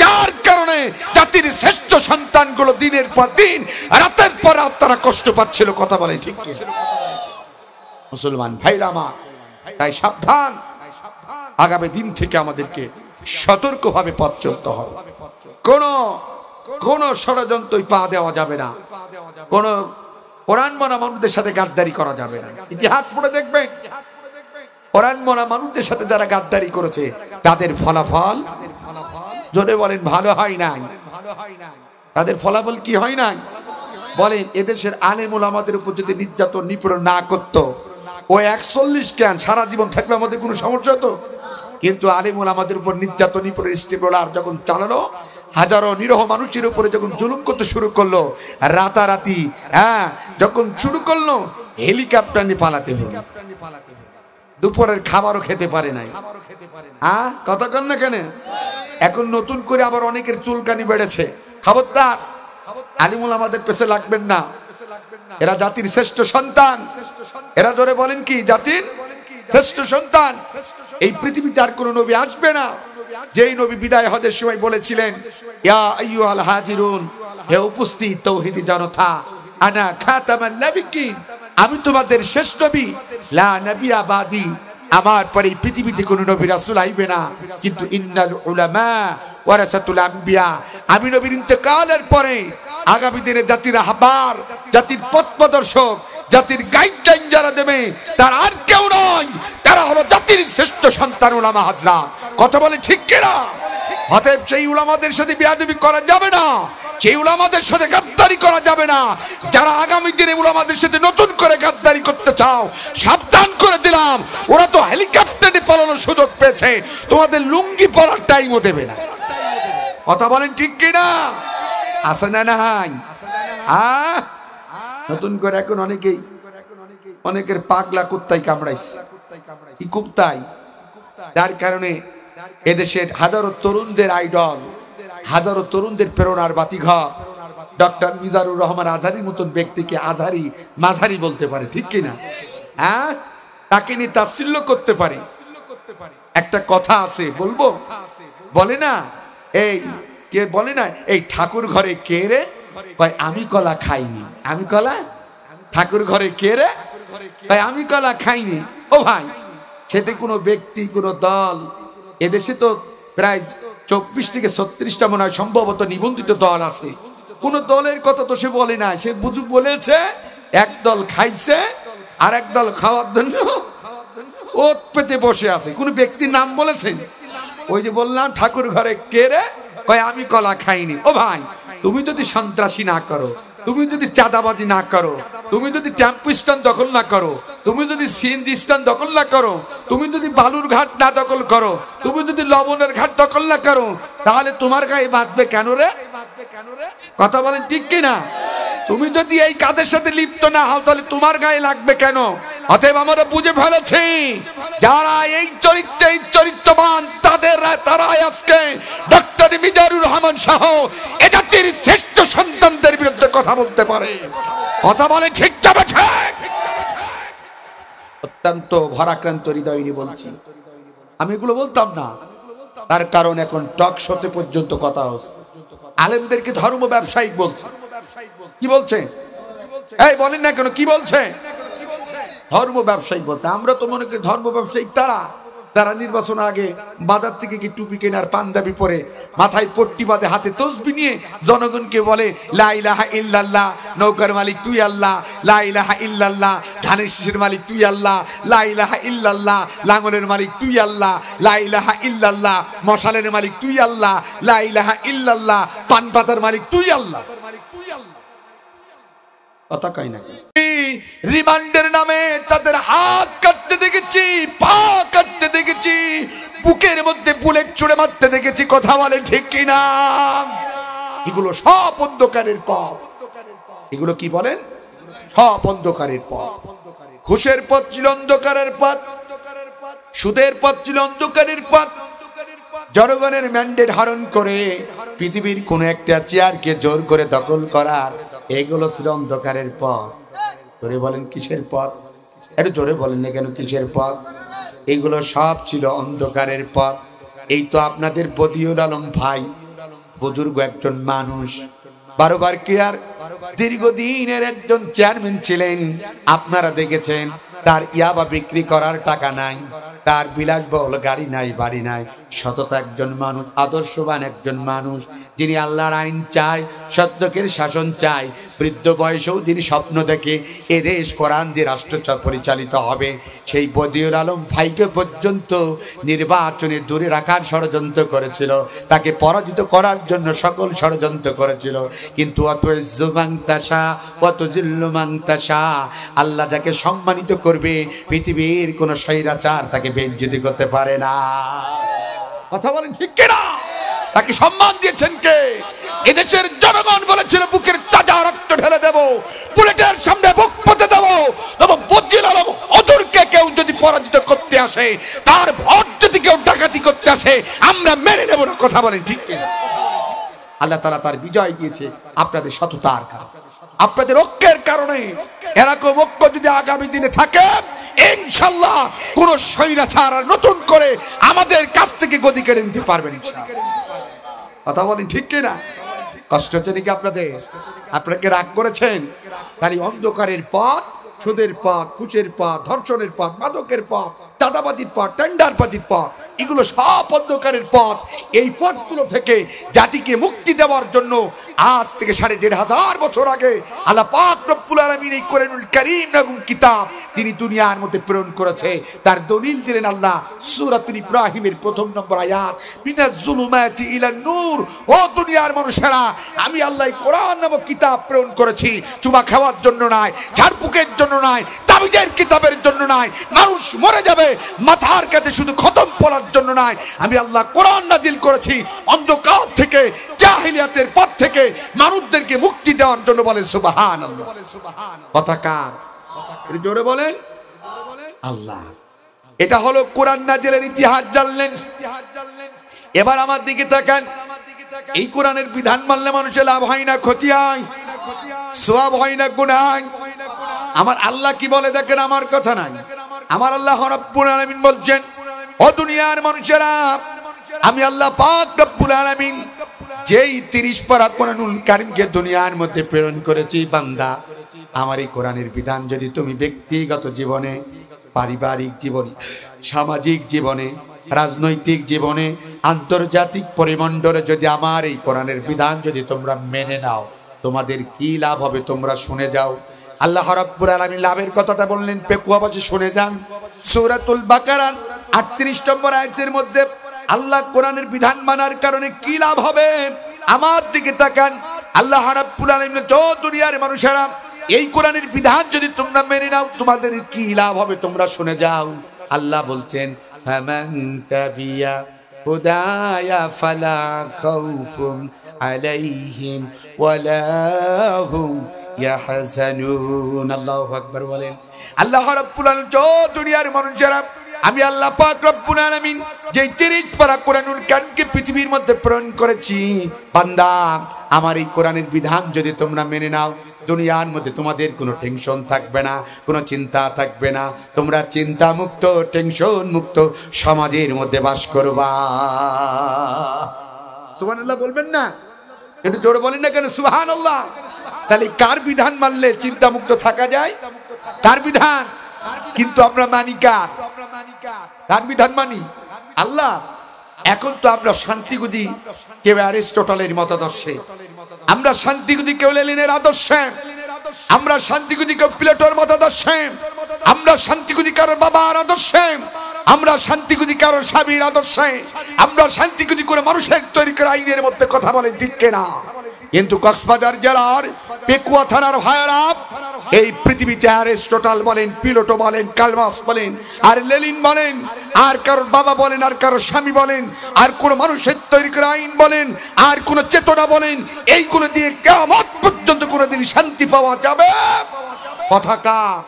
যার কারণে জাতির শ্রেষ্ঠ সন্তানগুলো দিনের পর দিন, রাতের পর রাত তারা কষ্ট পাচ্ছিল। কথা বলে ঠিক? মুসলমান ভাইরা আমার, তাই সাবধান, আগামী দিন থেকে আমাদেরকে সতর্কভাবে পথ চলতে হবে। কোন ষড়যন্ত্রই পা দেওয়া যাবে না, কোন কোরআন মানা মানুষদের সাথে গাদ্দারি করা যাবে না। ইতিহাস পড়ে দেখবেন, কোরআন মানা মানুষদের সাথে যারা গাদ্দারি করেছে তাদের ফলাফল জোরে বলেন ভালো হয় নাই। তাদের ফলাফল কি হয় নাই বলেন? এদেশের আলেম ওলামাদের উপর যদি নির্যাতন নিপীড়ন না করতো, ও 41 ক্যান সারা জীবন থাকলে আমাদের কোনো সমস্যা হতো? কিন্তু আলেম ওলামাদের উপর নির্যাতন নিপীড়ন স্টিমরোলার যখন চালানো, হাজারো নিরহ মানুষের উপরে যখন জুলুম করতে শুরু করলো, রাতারাতি যখন শুরু করলো, হেলিকপ্টার নিয়ে পালাতে হলো। দুপুরের খাবারও খেতে পারে নাই। কথা কন না কেন? এখন নতুন করে আবার অনেকের চুলকানি বেড়েছে। খবরদার, আলিমুল আমাদের পেছে লাগবেন না। এরা জাতির শ্রেষ্ঠ সন্তান। এরা ধরে বলেন কি জাতির শ্রেষ্ঠ সন্তান। এই পৃথিবীতে আর কোন নবী আসবে না যেই নবী বিদায় হজের সময় বলেছিলেন, ইয়া আইয়ুহাল হাজিরুন, হে উপস্থিত তৌহিদি জনতা, আনা খাতামান নাবিয়্যিন, আমি তোমাদের শেষ নবী, লা নবিয়্যা বাদি, আমার পরে এই পৃথিবীতে কোন নবী রাসূল আইবে না। কিন্তু ইন্নাল উলামা ওয়ারাসাতুল আম্বিয়া, আমি নবীর ইন্তেকালের পরে আগামী দিনে জাতির রাহবার, জাতির পথ প্রদর্শক, জাতির গাইডলাইন যারা দেবে তারা আর কেউ নয়, তারা হলো জাতির শ্রেষ্ঠ সন্তান উলামা হযরত। কথা বলে ঠিক কিনা? অতএব সেই উলামাদের সাথে বেয়াদবি করা যাবে না, সেই উলামাদের সাথে গাদ্দারি করা যাবে না। যারা আগামী দিনে উলামাদের সাথে নতুন করে গাদ্দারি করতে চাও, সাবধান করে দিলাম, ওরা তো হেলিকপ্টারে পালানোর সুযোগ পেয়েছে, তোমাদের লুঙ্গি পরার টাইমও দেবে না। কথা বলেন ঠিক কিনা? আছে না নাই? নতুন করে এখন অনেকের পাগলা কুত্তাই কামড়াইছে। কি কুত্তাই? যার কারণে এদেশের হাজারো তরুণদের আইডল, হাজারো তরুণদের প্রেরণার বাতিঘর ডক্টর মিজানুর রহমান আজহারির মতন ব্যক্তিকে আজহারি মাঝারি বলতে পারে, ঠিক কিনা? তাকে নিয়ে তাচ্ছিল্য করতে পারে। একটা কথা আছে, বলবো? বলে না, এই কে বলে না, এই ঠাকুর ঘরে কে রে? কয় আমি কলা খাইনি। আমি কলা? ঠাকুর ঘরে কে রে? কয় আমি কলা খাইনি। ও ভাই, সেতে কোনো ব্যক্তি, কোনো দল, এদেশে তো প্রায় 24 থেকে 36টা মনে হয় সম্ভবত নিবন্ধিত দল আছে। কোন দলের কথা তো সে বলে না। সে বুঝু বলেছে এক দল খাইছে আর এক দল খাওয়ার জন্য ওত পেতে বসে আছে। কোন ব্যক্তির নাম বলেছেন? ওই যে বললাম ঠাকুর ঘরে কে রে? কয় আমি কলা খাইনি। ও ভাই, তুমি যদি সন্ত্রাসী না করো, তুমি যদি চাঁদাবাজি না করো, তুমি যদি টেম্পো স্ট্যান্ড দখল না করো, তুমি যদি সিএনজি স্ট্যান্ড দখল না করো, তুমি যদি বালুর ঘাট না দখল করো, তুমি যদি লবণের ঘাট দখল না করো, তাহলে তোমার গায়ে বাঁধবে কেন রে? কথা বলেন ঠিক কিনা? তুমি যদি এই কাজের সাথে লিপ্ত না হও তাহলে তোমার গায়ে লাগবে কেন? অতএব আমরা বুঝে ফেলেছি যারা এই চরিত্রবান তারাই আজকে ডক্টর মিজানুর রহমান সহ এ জাতির শ্রেষ্ঠ সন্তানদের বিরুদ্ধে কথা বলতে পারে। কথা বলে ঠিক যাবে ঠিক। অত্যন্ত ভারাক্রান্ত হৃদয় নিয়ে বলছি। আমি এগুলো বলতাম না, তার কারণ এখন টক শোতে পর্যন্ত কথা হচ্ছে। আলেমদেরকে ধর্ম ব্যবসায়িক বলছে। কি বলছে? এই বলেন না কেন, কি বলছে? ধর্ম ব্যবসায়িক বলছে। আমরা তো মনে করি ধর্ম ব্যবসায়িক তারা নির্বাচন আগে বাজার থেকে কি টুপি কেনার পাঞ্জাবি পরে মাথায় পট্টি বাঁধে হাতে তসবি নিয়ে জনগণকে বলে লা ইলাহা ইল্লাল্লাহ, নৌকার মালিক তুই আল্লাহ, লা ইলাহা ইল্লাল্লাহ, ধানের শীষের মালিক তুই আল্লাহ, লা ইলাহা ইল্লাল্লাহ, লাঙ্গলের মালিক তুই আল্লাহ, লা ইলাহা ইল্লাল্লাহ, মশালের মালিক তুই আল্লাহ, লা ইলাহা ইল্লাল্লাহ, পান পাতার মালিক তুই আল্লাহ। কথা কই না? রিমান্ডের নামে তাদের হাত কাটতে দেখেছি, পা কাটতে দেখেছি, বুকের মধ্যে বুলেট ছুড়ে মারতে দেখেছি। কথা বলে ঠিক কিনা? এগুলো সব অন্ধকারের পথ। এগুলো কি বলেন? সব অন্ধকারের পথ। ঘুষের পথ ছিল অন্ধকারের পথ, সুদের পথ ছিল অন্ধকারের পথ, জনগণের ম্যান্ডেট হরণ করে পৃথিবীর কোন একটা চেয়ারকে জোর করে দখল করার, এগুলো ছিল অন্ধকারের পথ। জোরে বলেন কিসের পথ? একটু জোরে বলেন না কেন কিসের পথ? এগুলো সব ছিল অন্ধকারের পথ। এই তো আপনাদের বদিউল আলম ভাই, বুজুর্গ একজন মানুষ, 12 বার কেয়ার দীর্ঘদিনের একজন চেয়ারম্যান ছিলেন। আপনারা দেখেছেন তার ইয়াবা বিক্রি করার টাকা নাই, তার বিলাসবহুল গাড়ি নাই, বাড়ি নাই। সততা একজন মানুষ, আদর্শবান একজন মানুষ, যিনি আল্লাহর আইন চায়, সত্যকের শাসন চায়। বৃদ্ধ বয়সেও তিনি স্বপ্ন দেখে এদেশ কোরআন দিয়ে রাষ্ট্র পরিচালিত হবে। সেই বদিউল আলম ভাইকে পর্যন্ত নির্বাচনে দূরে রাখার ষড়যন্ত্র করেছিল, তাকে পরাজিত করার জন্য সকল ষড়যন্ত্র করেছিল। কিন্তু অত ইজ্জুমাংতাসা অত জিল্লুমাংতাসা, আল্লাহ যাকে সম্মানিত করবে পৃথিবীর কোন স্বৈরাচার তাকে বেইজ্জতি করতে পারে না। কথা বলেন ঠিক কিনা? তাকে সম্মান দিয়েছেন কে? এদেশের জনগণ বলেছিল বুকের তাজা রক্ত ঢেলে দেব, বুলেটের সামনে বুক পেতে দেব। তবে বদিউল আলম হুজুরকে কেউ যদি পরাজিত করতে আসে, তার ভোট যদি কেউ ডাকাতি করতে আসে, আমরা মেনে নেব না। কথা বলেন ঠিক কিনা? আল্লাহ তাআলা তার বিজয় দিয়েছে আপনাদের সততার কারণে, আপনাদের ঐক্যের কারণে। এরকম ঐক্য যদি আগামী দিনে থাকে, ইনশাআল্লাহ কোন স্বৈরাচার নতুন করে আমাদের কাছ থেকে গদি কেড়ে নিতে পারবেন ইনশাআল্লাহ। কথা বলেন ঠিক কিনা? কষ্ট হচ্ছে নাকি আপনাদের? আপনাকে রাগ করেছেন? খালি অন্ধকারের পথ, সুদের পথ, ঘুষের পথ, ধর্ষণের পথ, মাদকের পথ, চাঁদাবাজির পথ, টেন্ডারবাজির পথ, এগুলো সব অন্ধকারের পথ। এই পথগুলো থেকে জাতিকে মুক্তি দেওয়ার জন্য আজ থেকে ১৫০০ বছর আগে আল্লাহ পাক রব্বুল আলামিন এই কোরআনুল কারীম নামক কিতাব তিনি দুনিয়ার মধ্যে প্রেরণ করেছে। তার দলিল দিলেন আল্লাহ সূরাতুল ইব্রাহিমের ১ম নম্বর আয়াত, মিনাজ জুলুমাতি ইলান নূর। ও দুনিয়ার মানুষেরা, আমি আল্লাহ কোরআন নামক কিতাব প্রেরণ করেছি চুমা খাওয়ার জন্য নয়, ঝাড়ফুঁকের জন্য নয়, তাবিজের কিতাবের জন্য নয়, মানুষ মরে যাবে মাথার কাছে শুধু খতম পড়ার জন্য নয়। আমি আল্লাহ কোরআন নাজিল করেছি অন্ধকার থেকে, জাহিলিয়াতের পথ থেকে মানুষদেরকে মুক্তি দেওয়ার জন্য। বলেন সুবহানাল্লাহ। কথা কার? জোরে বলেন আল্লাহ। এটা হলো কোরআন নাজিলের ইতিহাস জানলেন। এবার আমার দিকে তাকান। এই কোরআনের বিধান মানলে মানুষের লাভ হয় না ক্ষতি হয়? সওয়াব হয় না গুনাহ হয়? আমার আল্লাহ কি বলে দেখেন, আমার কথা নাই। আমার আল্লাহ রাব্বুল আলামিন বলছেন, ও দুনিয়ার মানুষেরা, আমি আল্লাহ পাক রব্বুল আলামিন যেই ৩০ পারা কোরআনুল কারীমকে দুনিয়ার মধ্যে প্রেরণ করেছি, বান্দা আমার এই কোরআনের বিধান যদি তুমি ব্যক্তিগত জীবনে, পারিবারিক জীবনে, সামাজিক জীবনে, রাজনৈতিক জীবনে, আন্তর্জাতিক পরিমণ্ডলে যদি আমার এই কোরআনের বিধান যদি তোমরা মেনে নাও, তোমাদের কি লাভ হবে তোমরা শুনে যাও। আল্লাহ রাব্বুল আলামিন লাভের কথাটা বললেন, পেকুয়াবাজি শুনে যান। সূরাতুল বাকারার ৩৮ নম্বর আয়াতের মধ্যে আল্লাহ কোরআনের বিধান মানার কারণে কি লাভ হবে আমার দিকে তাকান। আল্লাহ রাব্বুল আলামিন, যত দুনিয়ার মানুষেরা এই কোরআনের বিধান যদি তোমরা মেনে নাও তোমাদের কি লাভ হবে তোমরা শুনে যাও। আল্লাহ বলছেন, ফামান তাবিয়া হুদায়া ফালা খাউফুন আলাইহিম ওয়ালা হুম ইয়াহজানুন। আল্লাহু আকবার বলেন। আল্লাহ রাব্বুল আলামিন, যত দুনিয়ার মানুষেরা আমি আল্লাহ পাক রব্বুল আলামিন যে ৩০ পারা কোরআনুল কারীমকে পৃথিবীর মধ্যে প্রেরণ করেছি, বান্দা আমার এই কোরআনের বিধান যদি তোমরা মেনে নাও, দুনিয়ার মধ্যে তোমাদের কোনো টেনশন থাকবে না, কোনো চিন্তা থাকবে না। তোমরা চিন্তা মুক্ত, টেনশন মুক্ত সমাজের মধ্যে বাস করবা। সুবহানাল্লাহ বলবেন না? একটু জোরে বলেন না কেন সুবহানাল্লাহ? তাহলে কার বিধান মানলে চিন্তা মুক্ত থাকা যায়? কার বিধান? কিন্তু আমরা মানি কার? কার বিধান মানি? আল্লাহ। এখন তো আমরা শান্তিগুদি কেউ অ্যারিস্টটলের মতাদর্শে, আমরা শান্তিগুদি কেউ লেনিনের আদর্শে, আমরা শান্তিগুদি কেউ প্লেটোর মতাদর্শে, আমরা শান্তিগুদি কারোর বাবার আদর্শে, আমরা শান্তিগুদি কারোর স্বামীর আদর্শে, আমরা শান্তিগুদি করে মানুষের তৈরি করা আইনের মধ্যে কথা বলেন ঠিক কিনা? কিন্তু কক্সবাজার জেলার পেকুয়া থানার ভাইয়েরা এই পৃথিবীতে অ্যারিস্টটল বলেন, প্লেটো বলেন, কার্ল মার্কস বলেন, আর লেনিন বলেন, আর কারোর বাবা বলেন, আর কারোর স্বামী বলেন, আর কোন মানুষের তৈরি করা আইন বলেন, আর কোন চেতনা বলেন, এইগুলো দিয়ে কিয়ামত পর্যন্ত কোনদিন শান্তি পাওয়া যাবে? কথা কার?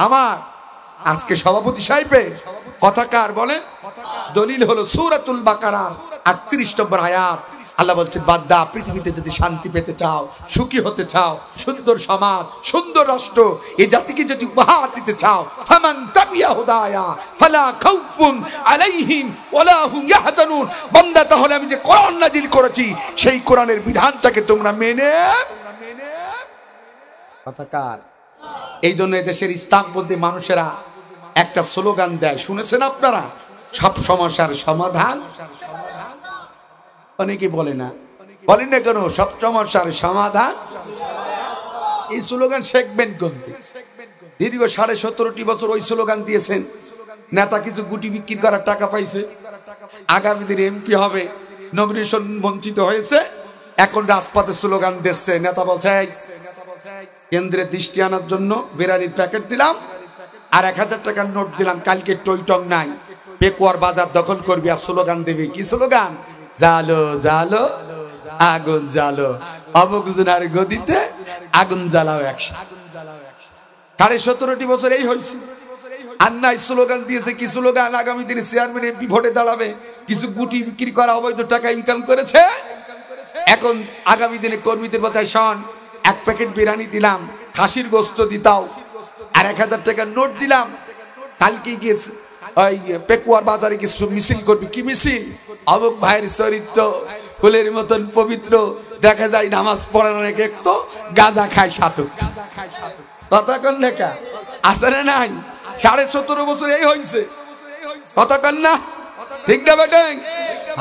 আমার। আজকে সভাপতি সাহেবের কথা কার বলেন? দলিল হলো সূরাতুল বাকারার ৩৮ নম্বর আয়াত। আল্লাহ বলছেন, বান্দা পৃথিবীতে যদি শান্তি পেতে চাও, সুখী হতে চাও, সুন্দর সমাজ, সুন্দর রাষ্ট্র এই জাতিকে যদি উপহার দিতে চাও, ফামান তাবিয়া হুদায়া ফালা খাউফুন আলাইহিম ওয়ালা হুম ইয়াহজানুন। বান্দা তাহলে আমি যে কোরআন নাজিল করেছি সেই কোরআনের বিধানটাকে তোমরা মেনে। কথা কার? এই জন্য দেশের ইসলামপন্থী মানুষেরা একটা স্লোগান দেয়, শুনেছেন আপনারা? সব সমস্যার সমাধান। অনেকে বলে না, বলেন না কেন সব সমস্যার সমাধান। এই স্লোগান শিখবেন কোনটি? দীর্ঘ 17.5 বছর ওই স্লোগান দিয়েছেন। নেতা কিছু গুটি বিক্রি করার টাকা পাইছে, আগামী দিনে এমপি হবে, নমিনেশন বঞ্চিত হয়েছে, এখন রাজপথে স্লোগান দিচ্ছে। নেতা বলছে কেন্দ্রের দৃষ্টি আনার জন্য বিরিয়ানির প্যাকেট দিলাম আর 1000 টাকার নোট দিলাম, কালকে টইটং নাই, পেকুয়ার বাজার দখল করবি। আর স্লোগান দেবে কি স্লোগান? জালো জালো আগুন জালো, অবগুজনার গদিতে আগুন জ্বালাও একসাথে। 17.5 বছর এই হয়েছে। আর নাই স্লোগান দিয়েছে কি স্লোগান? আগামী দিনে চেয়ারম্যান এমপি ভোটে দাঁড়াবে, কিছু গুটি বিক্রি করা অবৈধ টাকা ইনকাম করেছে। এখন আগামী দিনে কর্মীদের কথায় শোন, 1 প্যাকেট বিরিয়ানি দিলাম, খাসির গোস্ত দিতাও, আর 1000 টাকার নোট দিলাম, কালকে গিয়েছে ওই পেকুয়ার বাজারে কিছু মিছিল করবি। কি মিছিল? অবক ভাইয়ের চরিত্র ফুলের মতন পবিত্র, দেখা যায় নামাজ পড়ার অনেক একটু গাঁজা খায় সাধক। কথা কন লেখা আছে না নাই? 17.5 বছর এই হয়েছে। কথা কন না? ঠিক না বেটেন?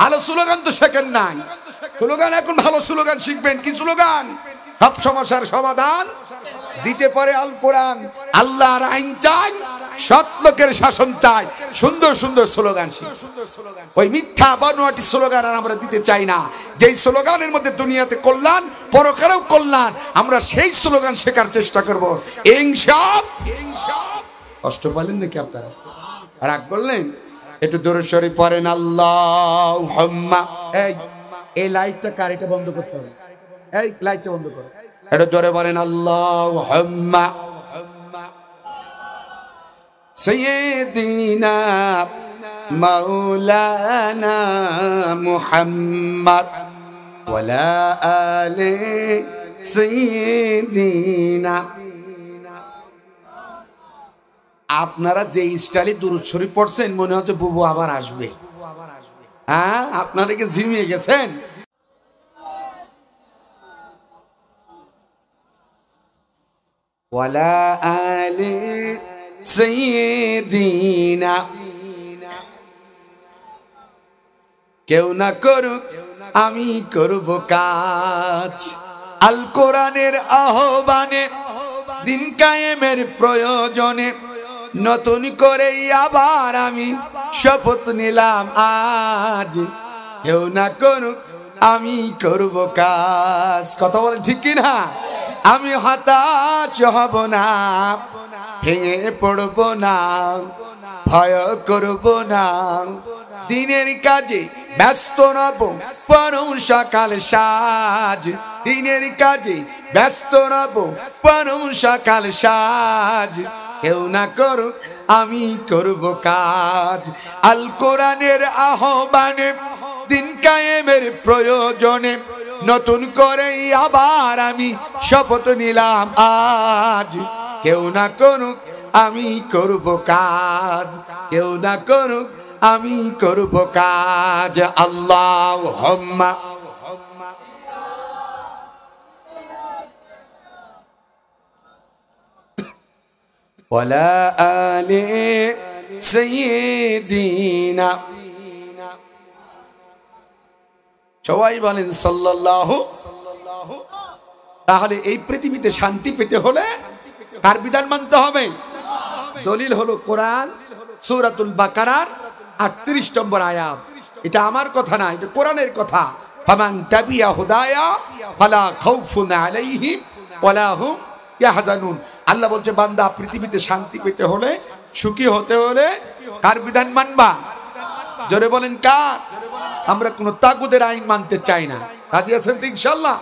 ভালো স্লোগান তো শেখেন নাই। স্লোগান এখন ভালো স্লোগান শিখবেন। কি স্লোগান? সব সমস্যার সমাধান দিতে পারে আল কোরআন। আল্লাহর আইন চাই, সৎ লোকের শাসন চাই। সুন্দর সুন্দর স্লোগান শিখ। ওই মিথ্যা বানোয়াটি স্লোগান আর আমরা দিতে চাই না। যেই স্লোগানের মধ্যে দুনিয়াতে কল্যাণ, পরকালেও কল্যাণ, আমরা সেই স্লোগান শেখার চেষ্টা করব ইনশাআল্লাহ। কষ্ট পেলেন নাকি আপনারা? রাগ করলেন? একটু দরুদ শরীফ পড়েন। আল্লাহুম্মা। এই লাইটটা কার? এটা বন্ধ করতে হবে। এই লাইটটা বন্ধ করো। এটা জোরে বলেন আল্লাহুম্মা সাইয়্যিদিনা মাওলানা মুহাম্মদ ওয়ালা আলি সাইয়্যিদিনা। আপনারা যে স্টাইলে দুরূদ শরীফ পড়ছেন মনে হচ্ছে বুবু আবার আসবে। হ্যাঁ, আপনারা কি ঝিমিয়ে গেছেন? ওয়ালা আলি সাইয়্যিদিনা। কেউ না করুক আমি করব কাজ, আল কোরআনের আহ্বানে, দিন কায়েমের প্রয়োজনে, নতুন করে আবার আমি শপথ নিলাম আজ। কেউ না করুক আমি করব কাজ। কথা বলেন ঠিক কি না? আমি হতাশ হব না, ভেঙে পড়ব না, ভয় করব না, দিনের কাজে ব্যস্ত রব পরম সকাল সাজ। দিনের কাজে ব্যস্ত রব পরম সকাল সাজ। কেউ না করুক আমি করব কাজ, আল কোরআনের আহ্বানে, দিন কায়েমের প্রয়োজনে, নতুন করে আবার আমি শপথ নিলাম আজ। কেউ না করুক আমি করব কাজ, কেউ না করুক আমি করব কাজ। আল্লাহুম্মা ওয়ালা আলি সাইয়্যিদিনা। সবাই বলেন সাল্লাল্লাহু। তাহলে এই পৃথিবীতে শান্তি পেতে হলে কার বিধান মানতে হবে? দলিল হলো কোরআন, সূরাতুল বাকারার 38 নম্বর আয়াত। এটা আমার কথা না, এটা কোরআনের কথা। ফামান তাবিয়া হুদায়া ফালা খাউফুন আলাইহিম ওয়ালা হুম ইয়াহজানুন। আল্লাহ বলছে বান্দা পৃথিবীতে শান্তি পেতে হলে, সুখী হতে হলে কার বিধান মানবা? জোরে বলেন কার? আমরা কোন তাগুদের আইন মানতে চাই না। রাজি আছেন তো ইনশাআল্লাহ?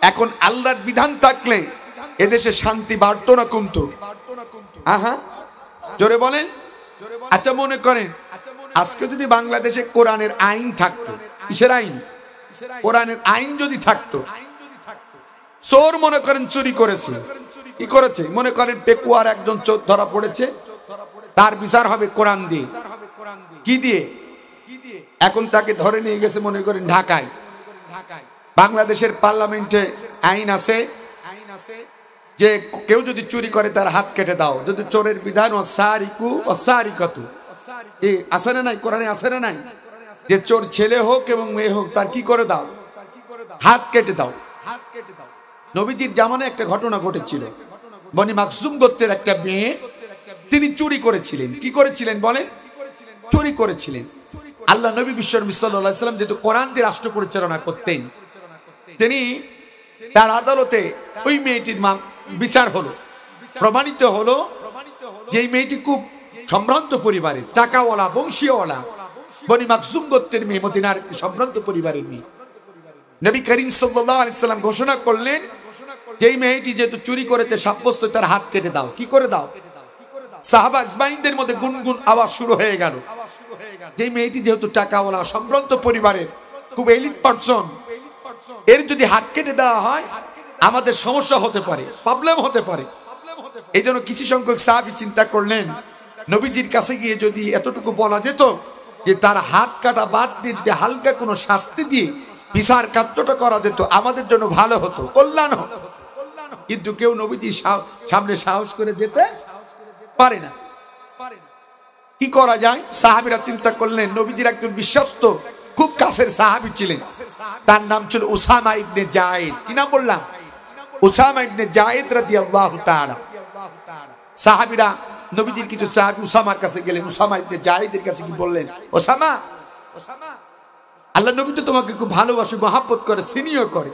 এখন আল্লাহর বিধান থাকলে এদেশে শান্তি বাড়তো না কমতো? আহা, জোরে বলেন। আচ্ছা মনে করেন আজকে যদি বাংলাদেশে কোরআনের আইন থাকতো। কিসের আইন? কোরআনের আইন যদি থাকতো, চোর মনে করেন চুরি করেছে, কি করেছে? মনে করেন পেকুয়ার একজন চোর ধরা পড়েছে, তার বিচার হবে কোরআন দিয়ে। কি দিয়ে? এখন তাকে ধরে নিয়ে গেছে মনে করেন ঢাকায়। বাংলাদেশের পার্লামেন্টে আইন আছে যে কেউ যদি চুরি করে তার হাত কেটে দাও। যদি চোরের বিধান ওয়াসারিকু ওয়াসারিকাতু, এই আছে না নাই? কোরআনে আছে না নাই? যে চোর ছেলে হোক এবং মেয়ে হোক তার কি করে দাও? হাত কেটে দাও। নবীজির জামানায় একটা ঘটনা ঘটেছিল। বনি মাকজুম গোত্রের একটা মেয়ে, তিনি চুরি করেছিলেন। কি করেছিলেন বলেন? চুরি করেছিলেন। আল্লাহ নবী বিশ্বনবী সাল্লাল্লাহু আলাইহি ওয়াসাল্লাম যেহেতু কোরআন দিয়ে রাষ্ট্র পরিচালনা করতেন, তিনি তার আদালতে ওই মেয়েটির বিচার হলো, প্রমাণিত হলো যে এই মেয়েটি খুব সম্ভ্রান্ত পরিবারের, টাকাওয়ালা, বংশীয়ওয়ালা, বনি মাকজুম গোত্রের মেয়ে, মদিনার সম্ভ্রান্ত পরিবারের মেয়ে। নবী করিম সাল্লাল্লাহু আলাইহি ওয়াসাল্লাম ঘোষণা করলেন যে এই মেয়েটি যেহেতু চুরি করেছে সাব্যস্ত, তার হাত কেটে দাও। কি করে দাও? সাহাবা আজমাইনদের মধ্যে গুনগুন আওয়াজ শুরু হয়ে গেল যে মেয়েটি যেহেতু টাকাওয়ালা, সম্ভ্রান্ত পরিবারের, খুব এলিট পারসন, এর যদি হাত কেটে দেওয়া হয় আমাদের সমস্যা হতে পারে, প্রবলেম হতে পারে। এই জন্য কিছু সংখ্যক সাহাবী চিন্তা করলেন নবীজির কাছে গিয়ে যদি এতটুকু বলা যেত যে তার হাত কাটা বাদ দিয়ে যদি হালকা কোনো শাস্তি দিয়ে বিচার কার্যটা করা যেত, আমাদের জন্য ভালো হতো, কল্যাণ হতো। কিন্তু কেউ নবীজির সামনে সাহস করে যেতে পারে না। কি করা যায়? সাহাবীরা চিন্তা করলেন নবীজির একজন বিশ্বস্ত খুব কাছের সাহাবী ছিলেন, তার নাম ছিল উসামা ইবনে জায়েদ। কি নাম বললাম? উসামা ইবনে জায়েদ রাদিয়াল্লাহু তাআলা। সাহাবীরা, নবীজির কিছু সাহাবী উসামার কাছে গেলেন, উসামা ইবনে জায়েদের কাছে কি বললেন? ওসামা, আল্লাহ নবী তো তোমাকে খুব ভালোবাসে, মহব্বত করে, সিনিয়র করে,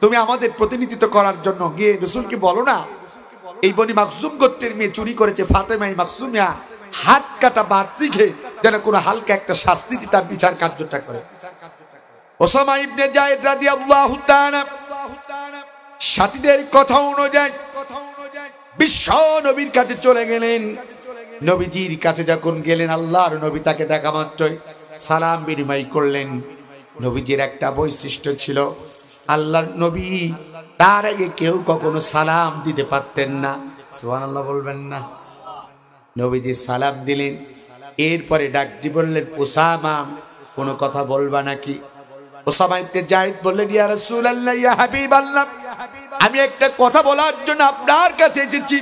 তুমি আমাদের প্রতিনিধিত্ব করার জন্য গিয়ে রাসূলকে বলো না এই বনি মাকজুম গোত্রের মেয়ে চুরি করেছে, ফাতেমা মাকজুমিয়া, হাত কাটা বাদ রেখে যেন কোনো হালকা একটা শাস্তি দিয়ে তার বিচার কার্যটা করে। ওসামা ইবনে জায়েদ রাদিয়াল্লাহু তাআলা সাথীদের কথা অনুযায়ী বিশ্ব নবীর কাছে চলে গেলেন। নবীজির কাছে যখন গেলেন, আল্লাহর নবী তাকে দেখা মাত্রই সালাম বিনিময় করলেন। নবীজির একটা বৈশিষ্ট্য ছিল, আল্লাহর নবী তার আগে কেউ কখনো সালাম দিতে পারতেন না। সুবহানাল্লাহ বলবেন না? নবীজি সালাম দিলেন, এরপরে ডাক দিয়ে বললেন, ওসামা কোনো কথা বলবা নাকি? ওসামা ইবনে জায়েদ বললেন, ইয়া রাসূলুল্লাহ, ইয়া হাবিবাল্লাহ, আমি একটা কথা বলার জন্য আপনার কাছে এসেছি।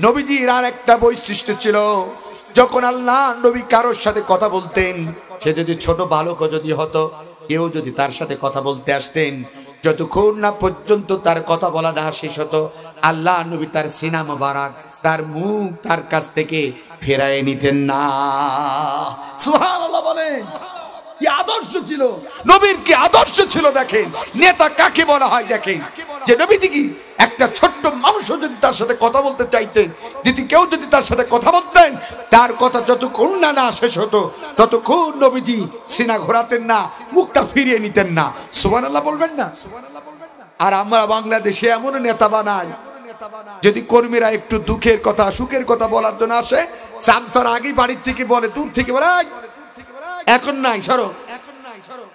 নবীজির আর একটা বৈশিষ্ট্য ছিল, যখন আল্লাহ নবী কারোর সাথে কথা বলতেন, সে যদি ছোট বালকও যদি হতো, কেউ যদি তার সাথে কথা বলতে আসতেন, যতক্ষণ না পর্যন্ত তার কথা বলা না শেষ হতো, আল্লাহ নবী তার সিনা মোবারক, তার মুখ তার কাছ থেকে ফেরায় নিতেন না। সুবহানাল্লাহ বলেন। কি আদর্শ ছিল নবীর, কি আদর্শ ছিল! দেখেন নেতা কাকে বলা হয়, দেখেন যে নবীজি কি একটা ছোট্ট মানুষও যদি তার সাথে কথা বলতে চাইতেন, যদি কেউ যদি তার সাথে কথা বলতেন, তার কথা যতক্ষণ না শেষ হতো ততক্ষণ নবীজি সিনা ঘোরাতেন না, মুখটা ফিরিয়ে নিতেন না। সুবহানাল্লাহ বলবেন না? আর আমরা বাংলাদেশে এমন নেতা বানাই, যদি কর্মীরা একটু দুঃখের কথা, সুখের কথা বলার জন্য আসে, চামচার আগেই বাড়ির থেকে বলে, দূর থেকে বলে, এখন নাই, সরো,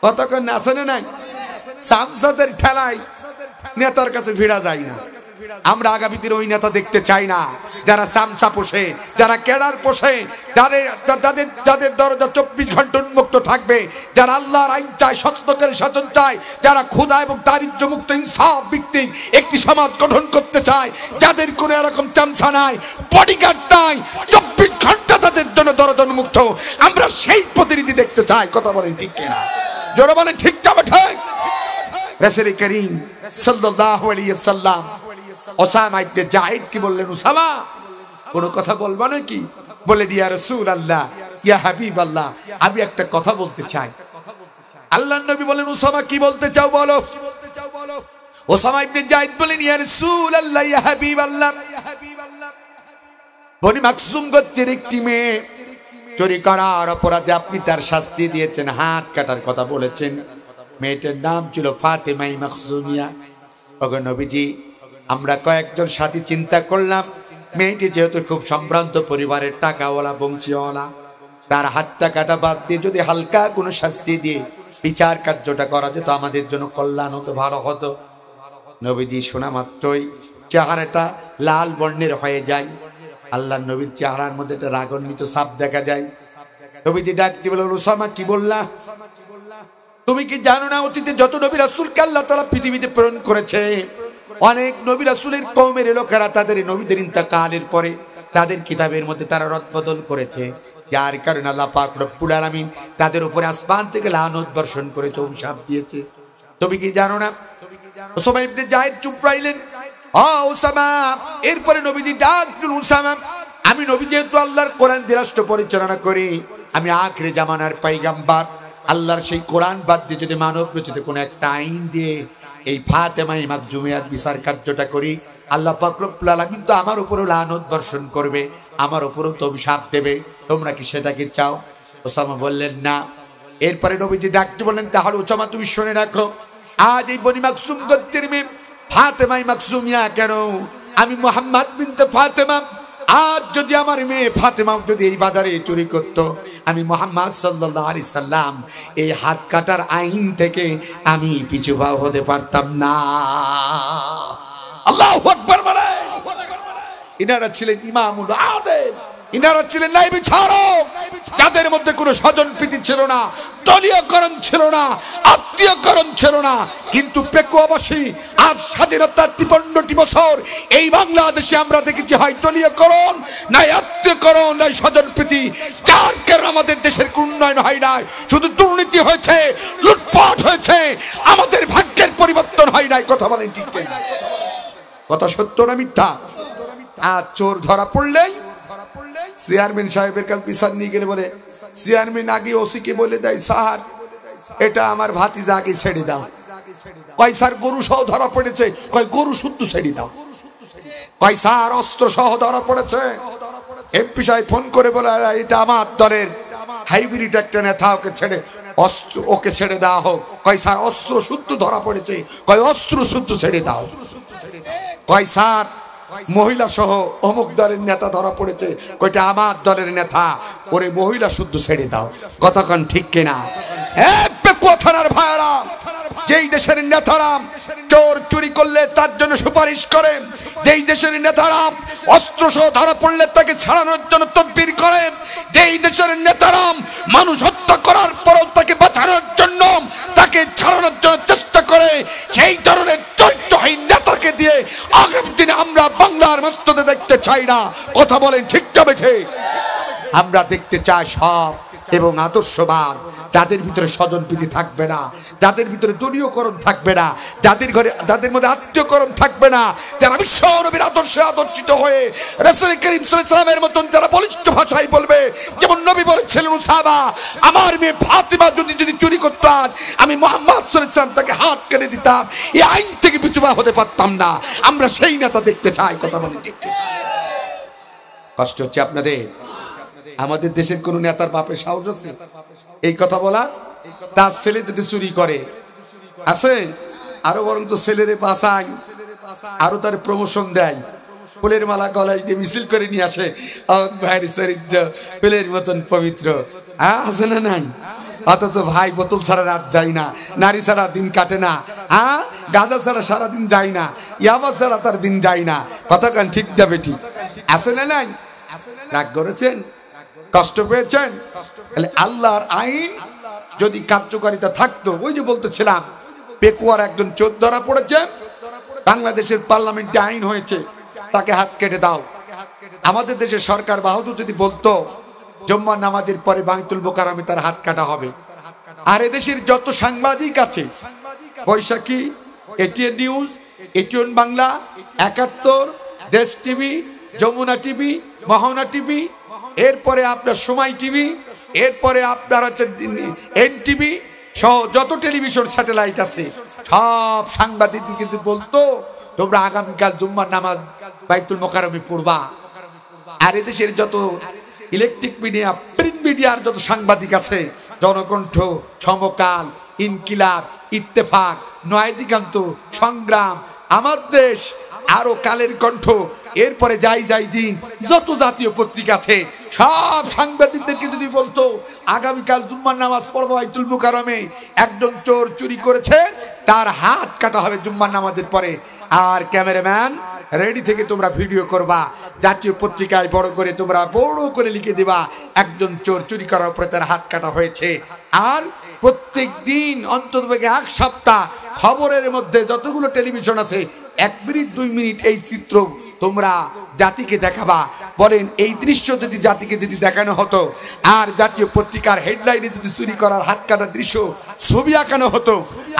কতক্ষণ আসনে নাই। চামচাদের ঠেলাই নেতার কাছে ভিড়া যায় না। আমরা আগামী দিনে ওই নেতা দেখতে চাই না, যারা চামচা পোষে, যারা ক্যাডার পোষে, যাদের দরজা 24 ঘন্টা উন্মুক্ত থাকবে, যারা আল্লাহর আইন চায়, সত্যকের শাসন চায়, যারা ক্ষুধা এবং দারিদ্র্য মুক্ত ইনসাফ ভিত্তিক একটি সমাজ গঠন করতে চায়, যাদের কোনো এরকম চামচা নাই, বডিগার্ড নাই, 24 ঘন্টা তাদের জন্য দরজা উন্মুক্ত, আমরা সেই প্রতিনিধি দেখতে চাই। কথা বলেন ঠিক কিনা? জোরে বলেন ঠিক যাবে ঠিক? রাসূল করিম সাল্লাল্লাহু আলাইহি ওয়াসাল্লাম ওসামা ইবনে জায়েদ কি বললেন, ওসামা কোনো কথা বলবা নাকি? বলে, ইয়া রাসূলুল্লাহ, ইয়া হাবিবাল্লাহ, আমি একটা কথা বলতে চাই। আল্লাহর নবী বলেন, ওসামা কি বলতে চাও বলো? ওসামা ইবনে জায়েদ বলেন, ইয়া রাসূলুল্লাহ, ইয়া হাবিবাল্লাহ, বনি মাকজুম গোত্রের একটি মেয়ে চুরি করার অপরাধে আপনি তার শাস্তি দিয়েছেন, হাত কাটার কথা বলেছেন। মেয়েটার নাম ছিল ফাতেমা মাকজুমিয়া। ওগো নবীজি, আমরা কয়েকজন সাথী চিন্তা করলাম, মেয়েটি যেহেতু খুব সম্ভ্রান্ত পরিবারের, টাকাওয়ালা, বংশীওয়ালা, তার হাতটা কাটা বাদ দিয়ে যদি হালকা কোনো শাস্তি দিয়ে বিচার কার্যটা করা যেত, আমাদের জন্য কল্যাণ হতো, ভালো হতো। নবীজি শোনা মাত্রই চেহারাটা লাল বর্ণের হয়ে যায়। আল্লাহ নবীর চেহারার মধ্যে একটা রাগান্বিত ছাপ দেখা যায়। নবীজি ডাক দিয়ে বললেন, ওসামা কি বললা? তুমি কি জানো না অতীতে যত নবী রাসূলকে আল্লাহ তাআলা পৃথিবীতে প্রেরণ করেছে, অনেক নবী রাসূলের কওমের লোকেরা তাদের নবীদের ইন্তেকালের পরে তাদের কিতাবের মধ্যে তারা রদবদল করেছে, যার কারণে আল্লাহ পাক রব্বুল আলামিন তাদের উপরে আসমান থেকে লানত বর্ষণ করেছে, অভিশাপ দিয়েছে। তুমি কি জানো না? উসামা ইবনে যায়েদ চুপ রইলেন। ও উসামা, এরপরে নবীজি ডাক দিলেন, উসামা, আমি নবী যেহেতু আল্লাহর কোরআন দিয়ে রাষ্ট্র পরিচালনা করি, আমি আখিরি জামানার পয়গম্বর, আল্লাহর সেই কোরআন বাদ দিয়ে যদি মানব রচিত কোনো একটা আইন দিয়ে এই ফাতেমা মাকজুমিয়ার বিচার কার্যটা করি, আল্লাহ পাক রব্বুল আলামিন তো আমার উপরও লানত বর্ষণ করবে, আমার উপরও তো অভিশাপ দেবে। তোমরা কি সেটাকে চাও? ওসামা বললেন না। এরপরে নবীজি ডাকতে বললেন, তাহলে ওসামা তুমি শুনে রাখো, আজ এই বনি মাকসুম গোত্রের মেয়ে ফাতেমা মাকজুমিয়া কেন, আমি মুহাম্মদ বিনতে ফাতেমা, আজ যদি আমার মেয়ে ফাতেমা যদি এই বাজারে চুরি করত, আমি মুহাম্মদ সাল্লাল্লাহু আলাইহি সাল্লাম এই হাত কাটার আইন থেকে আমি পিছু পা হতে পারতাম না। আল্লাহু আকবার বলে। ইনারা ছিলেন ইমামুল আদেল, ইনারা ছিলেন ন্যায় বিচারক, যাদের মধ্যে কোনো স্বজন প্রীতি ছিল না, দলীয়করণ ছিল না, আত্মীয়করণ ছিল না। কিন্তু পেকুয়াবাসী আজ স্বাধীনতার 53টি বছর এই বাংলাদেশে আমরা দেখেছি হয় দলীয়করণ, নাই আত্মীয়করণ, নাই স্বজন প্রীতি, যার কারণে আমাদের দেশের উন্নয়ন হয় নাই, শুধু দুর্নীতি হয়েছে, লুটপাট হয়েছে, আমাদের ভাগ্যের পরিবর্তন হয় নাই। কথা বলেন ঠিক কিনা? কথা সত্য না মিথ্যা? আর চোর ধরা পড়লেই চেয়ারম্যান সাহেবের কাছে বিচার নিয়ে গেলে বলে, চেয়ারম্যান আগে ওসিকে বলে দেয়, স্যার এটা আমার ভাতিজাকে ছেড়ে দাও। কয় স্যার গরু সহ ধরা পড়েছে, কয় গরু শুদ্ধ ছেড়ে দাও। কয় স্যার অস্ত্র সহ ধরা পড়েছে, এমপি সাহেব ফোন করে বলে এটা আমার দলের হাইব্রিড একটা নেতা, ওকে ছেড়ে দেওয়া হোক। কয় স্যার অস্ত্র শুদ্ধ ধরা পড়েছে, কয় অস্ত্র শুদ্ধ ছেড়ে দাও। কয় স্যার মহিলা সহ অমুক দলের নেতা ধরা পড়েছে, কয়টা আমার দলের নেতা, ওরে মহিলা শুদ্ধ ছেড়ে দাও। কতক্ষণ ঠিক কিনা? থানার ভাইরা, যেই দেশের নেতারা চোর চুরি করলে তার জন্য সুপারিশ করেন, যেই দেশের নেতারা অস্ত্র সহ ধরা পড়লে তাকে ছাড়ানোর জন্য তদবির করেন, যেই দেশের নেতারা মানুষ হত্যা করার পরও তাকে বাঁচানোর জন্য, তাকে ছাড়ানোর জন্য চেষ্টা করে, সেই ধরনের চরিত্রহীন নেতাকে দিয়ে আগামী দিনে আমরা বাংলার মস্তদে দেখতে চাই না। কথা বলেন ঠিক তবে ঠিক? আমরা দেখতে চাই সব এবং আদর্শবান, যাদের ভিতরে স্বজনপ্রীতি থাকবে না, যাদের ভিতরে দলীয়করণ থাকবে না, যাদের মধ্যে আত্মীয়করণ থাকবে না, যারা বিশ্ব নবীর আদর্শে আদর্শিত হয়ে রাসূল করিম সাল্লাল্লাহু আলাইহি ওয়াসাল্লামের মতন যারা বলিষ্ঠ ভাষায় বলবে, যেমন নবী বলেছিলেন, উসামা আমার মেয়ে ফাতিমা যদি চুরি করত, আজ আমি মুহাম্মদ সাল্লাল্লাহু আলাইহি ওয়াসাল্লাম তাকে হাত কেটে দিতাম, এই আইন থেকে পিছু পা হতে পারতাম না। আমরা সেই নেতা দেখতে চাই। কথা বলি ঠিক? কষ্ট হচ্ছে আপনাদের? আমাদের দেশের কোন নেতার বাপের সাহস আছে এই কথা বলা? তার ছেলে যদি চুরি করে আছে, আরো বরং তো ছেলেরে বাঁচায়, আরো তার প্রমোশন দেয়, ফুলের মালা গলায় দিয়ে মিছিল করে নিয়ে আসে, ভাইয়ের চরিত্র ফুলের মতন পবিত্র, আছে না নাই? অথচ ভাই বোতল ছাড়া রাত যায় না, নারী ছাড়া দিন কাটে না, গাঁজা ছাড়া সারাদিন যায় না, ইয়াবা ছাড়া তার দিন যায় না। কতক্ষণ ঠিক যাবে? ঠিক আছে না নাই? রাগ করেছেন? কষ্ট পেয়েছেন? আল্লাহর আইন যদি কার্যকারিতা থাকতো, ওই যে বলতেছিলাম, পেকুয়ার একজন চোর ধরা পড়েছে, বাংলাদেশের পার্লামেন্টে আইন হয়েছে তাকে হাত কেটে দাও। আমাদের দেশের সরকার বাহাদুর যদি বলতো জুম্মার নামাজের পরে বাইতুল মোকাররমে তার হাত কাটা হবে, আর এদেশের যত সাংবাদিক আছে, বৈশাখী, এটিএন নিউজ, এটিএন বাংলা, ৭১, দেশ টিভি, যমুনা টিভি, মোহনা টিভি, এরপরে আপনার সময় টিভি, এরপরে আপনার হচ্ছে এনটিভি সহ যত টেলিভিশন স্যাটেলাইট আছে, সব সাংবাদিক কিন্তু বলতো তোমরা আগামীকাল জুম্মার নামাজ বাইতুল মোকাররমে পড়বা। আর এদেশের যত ইলেকট্রিক মিডিয়া, প্রিন্ট মিডিয়ার যত সাংবাদিক আছে, জনকণ্ঠ, সমকাল, ইনকিলাব, ইত্তেফাক, নয়াদিগন্ত, সংগ্রাম, আমার দেশ, আরো কালের কণ্ঠ, এরপরে যাই দিন, যত জাতীয় পত্রিকা আছে, সব সাংবাদিকদেরকে যদি বলতো আগামীকাল জুম্মার নামাজ পড়বো বাইতুল মোকাররমে, একজন চোর চুরি করেছে তার হাত কাটা হবে জুম্মার নামাজের পরে, আর ক্যামেরাম্যান রেডি থেকে তোমরা ভিডিও করবা, জাতীয় পত্রিকায় বড় করে লিখে দিবা একজন চোর চুরি করার পরে তার হাত কাটা হয়েছে। আর প্রত্যেক দিন অন্তত এক সপ্তাহ খবরের মধ্যে যতগুলো টেলিভিশন আছে 1 মিনিট 2 মিনিট এই চিত্র তোমরা জাতিকে দেখাবা। বলেন এই দৃশ্য যদি জাতিকে দেখানো হতো, আর জাতীয় পত্রিকার হেডলাইনে যদি চুরি করার হাত কাটার দৃশ্য ছবি আঁকানো হতো,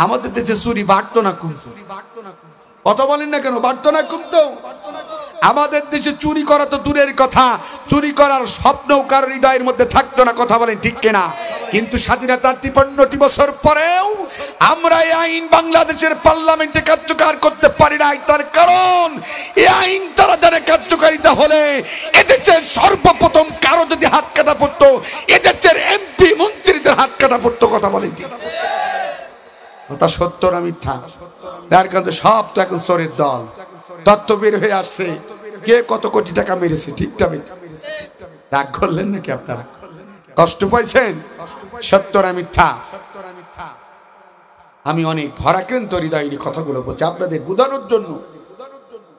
আমাদের দেশে চুরি বাড়তো না কমতো? কথা বলেন না কেন, বাড়তো না কমতো? আমাদের দেশে চুরি করা তো দূরের কথা, চুরি করার স্বপ্নও কারোর হৃদয়ের মধ্যে থাকতো না। কথা বলেন ঠিক কিনা? কিন্তু স্বাধীনতার 53টি বছর পরেও আমরা এই আইন বাংলাদেশের পার্লামেন্টে কার্যকর করতে পারি নাই। তার কারণ এই আইন তারা যারা কার্যকারিতা হলে এদেশের সর্বপ্রথম কারো যদি হাত কাটা পড়তো, এদেশের এমপি মন্ত্রীদের হাত কাটা পড়তো। কথা বলেন ঠিক? কথা সত্য না মিথ্যা? তার কারণে সব তো এখন চোরের দল, তত্ত্ব বের হয়ে আসছে কে কত কোটি টাকা মেরেছে। ঠিকটা মিথ্যা? রাগ করলেন নাকি আপনারা? কষ্ট পাইছেন? সত্য না মিথ্যা? আমি অনেক ভরাক্রান্ত হৃদয়ের কথাগুলো বলছি আপনাদের বোঝানোর জন্য।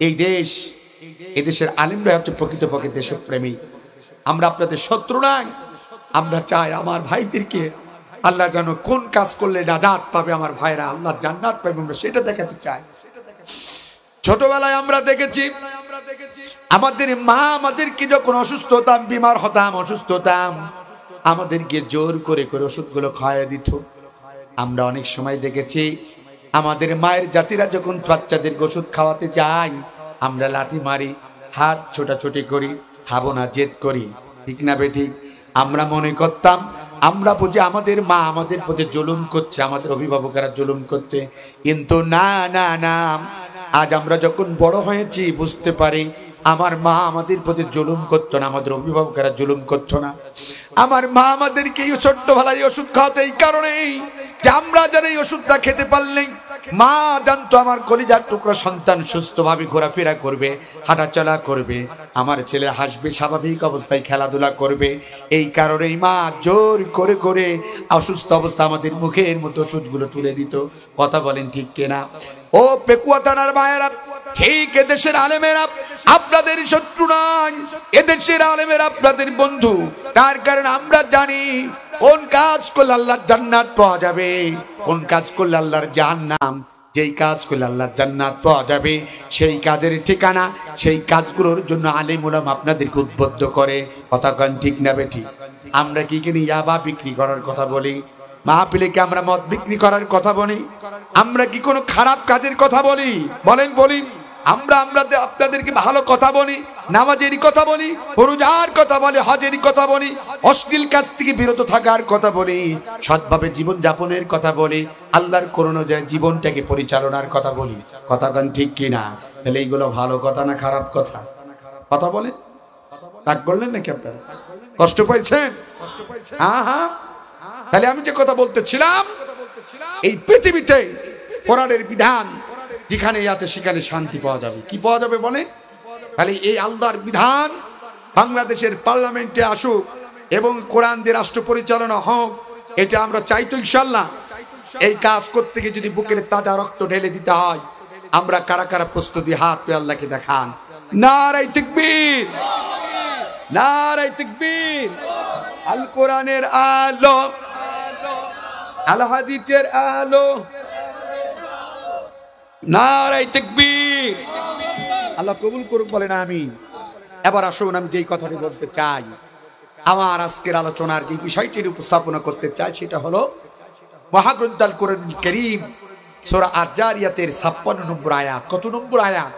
এই দেশ, এদেশের আলেমরা হচ্ছে প্রকৃতপক্ষে দেশপ্রেমী। আমরা আপনাদের শত্রু নাই। আমরা চাই আমার ভাইদেরকে আল্লাহ যেন কোন কাজ করলে নাজাত পাবে, আমার ভাইরা আল্লাহ জান্নাত পাবে, আমরা সেটা দেখাতে চাই। ছোটবেলায় আমরা দেখেছি আমাদের মা আমাদেরকে যখন অসুস্থ হতাম, বিমার হতাম, অসুস্থ হতাম, আমাদেরকে জোর করে করে ওষুধগুলো খাওয়াই দিত। আমরা অনেক সময় দেখেছি আমাদের মায়ের জাতিরা যখন বাচ্চাদের ওষুধ খাওয়াতে যায়, আমরা লাথি মারি, হাত ছোটাছুটি করি, খাবো না জেদ করি। ঠিক না বেঠিক? আমরা মনে করতাম আমরা বুঝি আমাদের মা আমাদের প্রতি জুলুম করছে, আমাদের অভিভাবকেরা জুলুম করছে। কিন্তু না না না, আজ আমরা যখন বড় হয়েছি বুঝতে পারি আমার মা আমাদের প্রতি জুলুম করতো না, আমাদের অভিভাবকেরা জুলুম করতো না। আমার মা আমাদেরকে এই ছোট্টবেলায় ওষুধ খাওয়াতে এই কারণেই যে আমরা যারা এই ওষুধটা খেতে পারলেই মা জানতো আমার কলিজার টুকরা সন্তান সুস্থভাবে ঘোরাফেরা করবে, হাঁটাচলা করবে, আমার ছেলে হাসবে, স্বাভাবিক অবস্থায় খেলাধুলা করবে। এই কারণেই মা জোর করে করে অসুস্থ অবস্থা আমাদের মুখের মতো ওষুধগুলো তুলে দিত। কথা বলেন ঠিক কিনা? ও পেকুয়া থানার মায়েরা, ঠিক এদেশের আলেমেরা আপনাদের শত্রু নয়, এদেশের আলেমেরা আপনাদের বন্ধু। তার কারণ আমরা জানি কোন কাজ করলে আল্লাহর জান্নাত পাওয়া যাবে, কোন কাজ করলে আল্লাহর জাহান্নাম। যেই কাজ করলে আল্লাহর জান্নাত পাওয়া যাবে সেই কাজের ঠিকানা, সেই কাজগুলোর জন্য আলেম ওলামা আপনাদেরকে উদ্বুদ্ধ করে। কথা কন ঠিক না বেঠিক? আমরা কি কিনি ইয়াবা বিক্রি করার কথা বলি? মাহফিলে আমরা মদ বিক্রি করার কথা বলি? আমরা কি কোনো খারাপ কাজের কথা বলি? বলেন বলি? আমরা আপনাদেরকে ভালো কথা বলি, নামাজেরই কথা বলি, রোজার কথা বলি, হজেরই কথা বলি, অশ্লীল কাজ থেকে বিরত থাকার কথা বলি, সৎভাবে জীবন যাপনের কথা বলি, আল্লাহর কোরআন অনুযায়ী জীবনটাকে পরিচালনার কথা বলি। কথা কন ঠিক কিনা? তাহলে এইগুলো ভালো কথা না খারাপ কথা? কথা বলেন। রাগ করলেন নাকি আপনারা? কষ্ট পাইছেন? হ্যাঁ হ্যাঁ। তাহলে আমি যে কথা বলতেছিলাম, এই পৃথিবীতে কোরআনের বিধান যেখানে আছে সেখানে শান্তি পাওয়া যাবে। কি পাওয়া যাবে বলে? তাহলে এই আল্লাহর বিধান বাংলাদেশের পার্লামেন্টে আসুক এবং কোরআন দিয়ে রাষ্ট্র পরিচালনা হোক, এটা আমরা চাই তো ইনশাআল্লাহ। এই কাজ করতে গিয়ে যদি বুকের তাজা রক্ত ঢেলে দিতে হয়, আমরা কারা কারা প্রস্তুতি? হাত পেয়ে আল্লাহকে দেখান। নারায়ে তাকবীর, নারায়ে তাকবীর। আল কোরআনের আলো, আল হাদিসের আলো, নারায়ে তাকবীর। আল্লাহ কবুল করুক, বলেন আমিন। এবার আসুন, আমি যেই কথাটি বলতে চাই, আমার আজকের আলোচনার যে বিষয়টির উপস্থাপনা করতে চাই সেটা হলো মহাগ্রন্থ আল কোরআনুল কারীম সূরা আয-যারিয়াতের 56 নম্বর আয়াত। কত নম্বর আয়াত?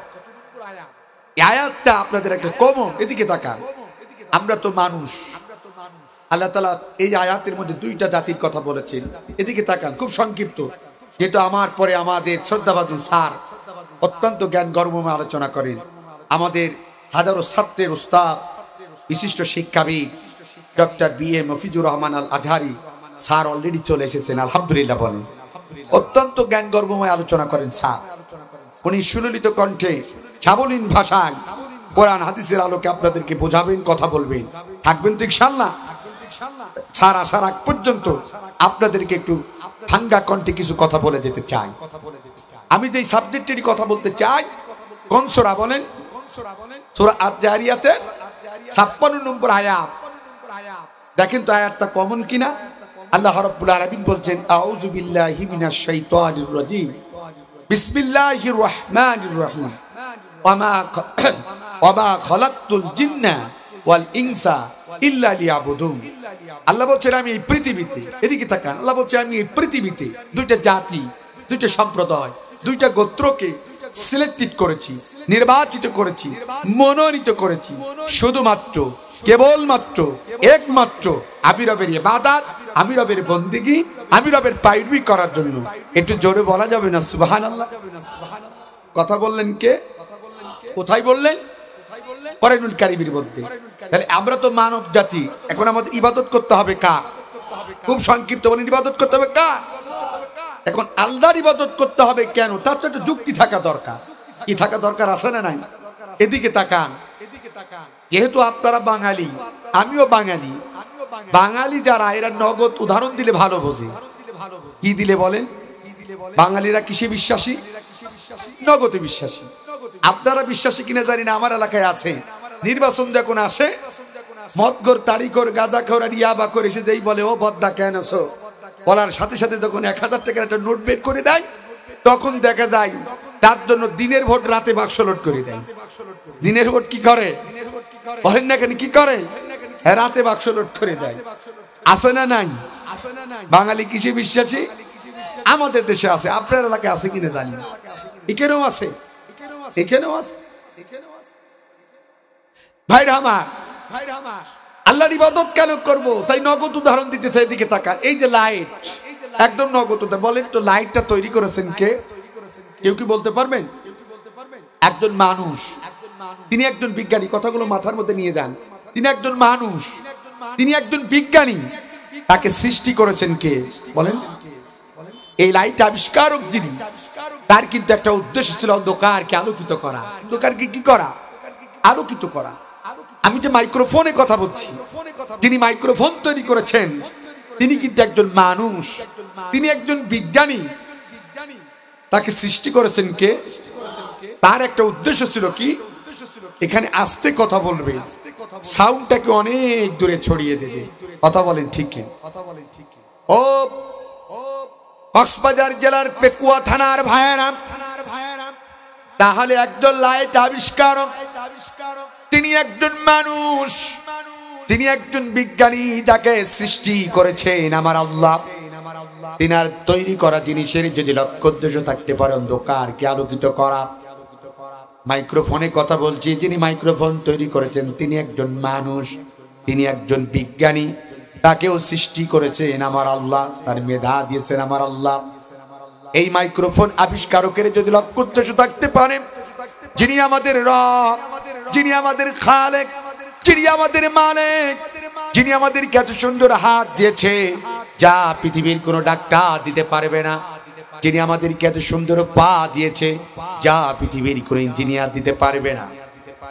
এই আয়াতটা আপনাদের একটা কমন। এদিকে তাকান। আমরা তো মানুষ, আল্লাহ তাআলা এই আয়াতের মধ্যে দুইটা জাতির কথা বলেছেন। এদিকে তাকান, খুব সংক্ষিপ্ত, যেহেতু আমার পরে আমাদের শ্রদ্ধাভাজন স্যার অত্যন্ত জ্ঞান গর্বময় আলোচনা করেন। আমাদের হাজারো ছাত্রের উস্তাদ, বিশিষ্ট শিক্ষাবিদ ডক্টর বি.এ. মফিজুর রহমান আল আজহারি স্যার অলরেডি চলে এসেছেন, আলহামদুলিল্লাহ বলেন। অত্যন্ত জ্ঞান গর্বময় আলোচনা করেন স্যার। উনি সুললিত কণ্ঠে সাবলীন ভাষায় কোরআন হাদিসের আলোকে আপনাদেরকে বোঝাবেন, কথা বলবেন। থাকবেন তো ইনশাআল্লাহ? স্যার আসার আগ পর্যন্ত আপনাদেরকে একটু ভাঙ্গা কণ্ঠে কিছু কথা বলে যেতে চাই। আমি যেই সাবজেক্টেরই কথা বলতে চাই, কোন সূরা বলেন? সূরা আয-যারিয়াতের 56 নম্বর আয়াত। দেখেন তো আয়াতটা কমন কিনা। আল্লাহ রাব্বুল আলামিন বলছেন, আউযু বিল্লাহি মিনাশ শাইতানির রাজীম, বিসমিল্লাহির রহমানির রহিম, ওয়া মা খালাকতুল জিন্না ওয়াল ইনসা ইল্লা লিয়াবুদুন। আল্লাহ বলছেন আমি এই পৃথিবীতে, এদিকে তাকান, আল্লাহ বলছে আমি এই পৃথিবীতে দুইটা জাতি, দুইটা সম্প্রদায়, দুইটা গোত্রকে সিলেক্টেড করেছি, নির্বাচিত করেছি, মনোনীত করেছি শুধুমাত্র, কেবলমাত্র, একমাত্র আমি রবের ইবাদত, আমি রবের বন্দেগী, আমি রবের পাইরবি করার জন্য। একটু জোরে বলা যাবে না সুবহানাল্লাহ? কথা বললেন কে? কোথায় বললেন? কোরআনুল কারীমের মধ্যে। তাহলে আমরা তো মানব জাতি, এখন আমাদের ইবাদত করতে হবে কার? খুব সংক্ষিপ্ত বলেন, ইবাদত করতে হবে কার? এখন আল্লাহর ইবাদত করতে হবে কেন? তার তো একটা যুক্তি থাকা দরকার। কি থাকা দরকার, আছে না নাই? এদিকে তাকান, যেহেতু আপনারা বাঙালি, আমিও বাঙালি, বাঙালি যারা এরা নগদ উদাহরণ দিলে ভালো বোঝে। কি দিলে বলেন? বাঙালিরা কিসে বিশ্বাসী? নগদে বিশ্বাসী। আপনারা বিশ্বাসী কিনা জানি না, আমার এলাকায় আছে, নির্বাচন যখন আসে মদগর তারিখর গাঁজাখোর আর ইয়াবা করে এসে যেই বলে ও বদ্দা কেন আছো, বলার সাথে সাথে যখন 1000 টাকার একটা নোট বের করে দেয়, তখন দেখা যায় তার জন্য দিনের ভোট রাতে বাক্স লোড করে দেয়। দিনের ভোট কি করে বলেন না কেন? কি করে? রাতে বাক্স লোড করে দেয়। আছে না নাই? বাঙালি কিসে বিশ্বাসী? আমাদের দেশে আছে, আপনার এলাকায় আছে কিনা জানি না, এখানেও আছে, এখানেও আছে। ভাইরা আমার, আল্লাহর ইবাদত কেন করব? তাই নগদ উদাহরণ দিতে চাই। এদিকে তাকান, এই যে লাইট, একদম নগদ। বলেন তো লাইটটা তৈরি করেছেন কে? কেউ কি বলতে পারবেন? একজন মানুষ, তিনি একজন বিজ্ঞানী। কথাগুলো মাথার মধ্যে নিয়ে যান। তিনি একজন মানুষ, তিনি একজন বিজ্ঞানী। তাকে সৃষ্টি করেছেন কে বলেন? এই লাইট আবিষ্কারক যিনি, তার কিন্তু একটা উদ্দেশ্য ছিল অন্ধকারকে আলোকিত করা। অন্ধকারকে কি করা? আলোকিত করা। আমি যে মাইক্রোফোনে কথা বলছি, যিনি মাইক্রোফোন তৈরি করেছেন তিনি কিন্তু একজন মানুষ, তিনি একজন বিজ্ঞানী। তাকে সৃষ্টি করেছেন কে? তার একটা উদ্দেশ্য ছিল কি? এখানে আস্তে কথা বলবে, সাউন্ডটাকে অনেক দূরে ছড়িয়ে দেবে। কথা বলেন ঠিক কি? ও কক্সবাজার জেলার পেকুয়া থানার ভাইয়েরা, তাহলে একজন লাইট আবিষ্কারক, তিনি একজন মানুষ, তিনি একজন বিজ্ঞানী, যাকে সৃষ্টি করেছেন আমার আল্লাহ। তিনার তৈরি করা জিনিসের যদি লক্ষ্য উদ্দেশ্য থাকতে পারে অন্ধকারকে আলোকিত করা। মাইক্রোফোনে কথা বলছি, যিনি মাইক্রোফোন তৈরি করেছেন তিনি একজন মানুষ, তিনি একজন বিজ্ঞানী, তাকেও সৃষ্টি করেছেন আমার আল্লাহ, তার মেধা দিয়েছেন আমার আল্লাহ। এই মাইক্রোফোন আবিষ্কারকের যদি লক্ষ্য উদ্দেশ্য থাকতে পারে, যিনি আমাদের রব, যিনি আমাদের খালেক, যিনি আমাদের মালিক, যিনি আমাদেরকে এত সুন্দর হাত দিয়েছে যা পৃথিবীর কোনো ডাক্তার দিতে পারবে না, যিনি আমাদেরকে এত সুন্দর পা দিয়েছে যা পৃথিবীর কোনো ইঞ্জিনিয়ার দিতে পারবে না,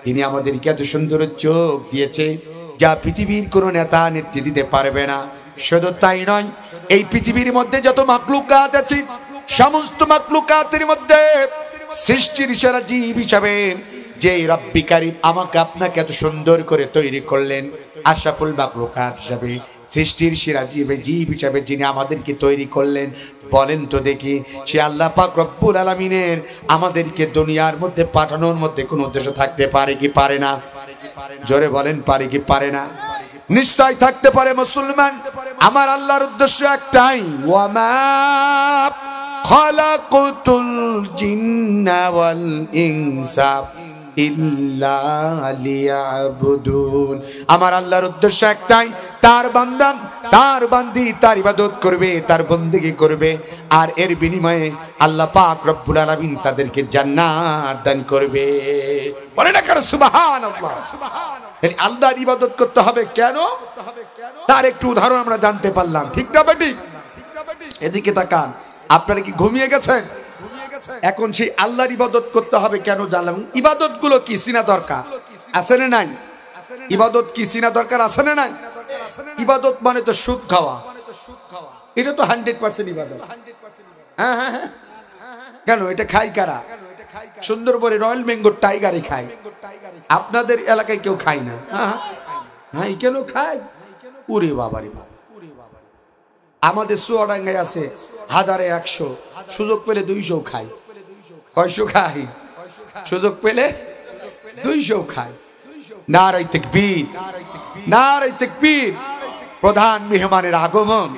যিনি আমাদেরকে এত সুন্দর চোখ দিয়েছে যা পৃথিবীর কোনো নেতা নেত্রী দিতে পারবে না। শুধু তাই নয়, এই পৃথিবীর মধ্যে যত মাখলুকাত আছে, সমস্ত মাখলুকাতের মধ্যে সৃষ্টির সেরা জীব হিসাবে যে রব্বি কারীম আমাকে আপনাকে এত সুন্দর করে তৈরি করলেন, আশরাফুল মাখলুকাত হিসাবে, সৃষ্টির সেরা জীব হিসাবে যিনি আমাদেরকে তৈরি করলেন, বলেন তো দেখি সে আল্লাহ পাক রব্বুল আলামিনের আমাদেরকে দুনিয়ার মধ্যে পাঠানোর মধ্যে কোনো উদ্দেশ্য থাকতে পারে কি পারে না? জোরে বলেন, পারে কি পারে না? নিশ্চয় থাকতে পারে মুসলমান। আমার আল্লাহর উদ্দেশ্য একটাই, ওয়ামা খালাকুতুল জিন্না ওয়াল ইনসা ইল্লা লিয়াবুদুন। আমার আল্লাহর উদ্দেশ্য একটাই, তার বান্দা, তার বান্দি তার ইবাদত করবে, তার বন্দেগী করবে, আর এর বিনিময়ে আল্লাহ পাক রব্বুল আলামিন তাদেরকে জান্নাত দান করবে। বলে না কারো সুবহানাল্লাহ? আল্লাহর ইবাদত করতে হবে কেন, তার একটু উদাহরণ আমরা জানতে পারলাম। ঠিক না বেটি? এদিকে তাকান, আপনারা কি ঘুমিয়ে গেছেন? এখন সেই আল্লাহর ইবাদত করতে হবে কেন জানলাম। ইবাদত গুলো কি চিনা দরকার আছে না নাই? ইবাদত কি চিনা দরকার আছে না নাই? ইবাদত মানে তো সুদ খাওয়া, এটা তো 100% ইবাদত। হ্যাঁ হ্যাঁ হ্যাঁ, কেন এটা খাই কারা? সুন্দরবনে রয়্যাল বেঙ্গল টাইগারই খায়, আপনাদের এলাকায় কেউ খায় না। হ্যাঁ হ্যাঁ, কেন খায়? উরে বাবারে বাবা, আমাদের চুয়াডাঙ্গায় আছে 1000-100, সুযোগ পেলে 200 খায়। 100 খায়, সুযোগ পেলে 200 খায়। নারায়ে তাকবীর, নারায়ে তাকবীর। প্রধান মেহমানের আগমন,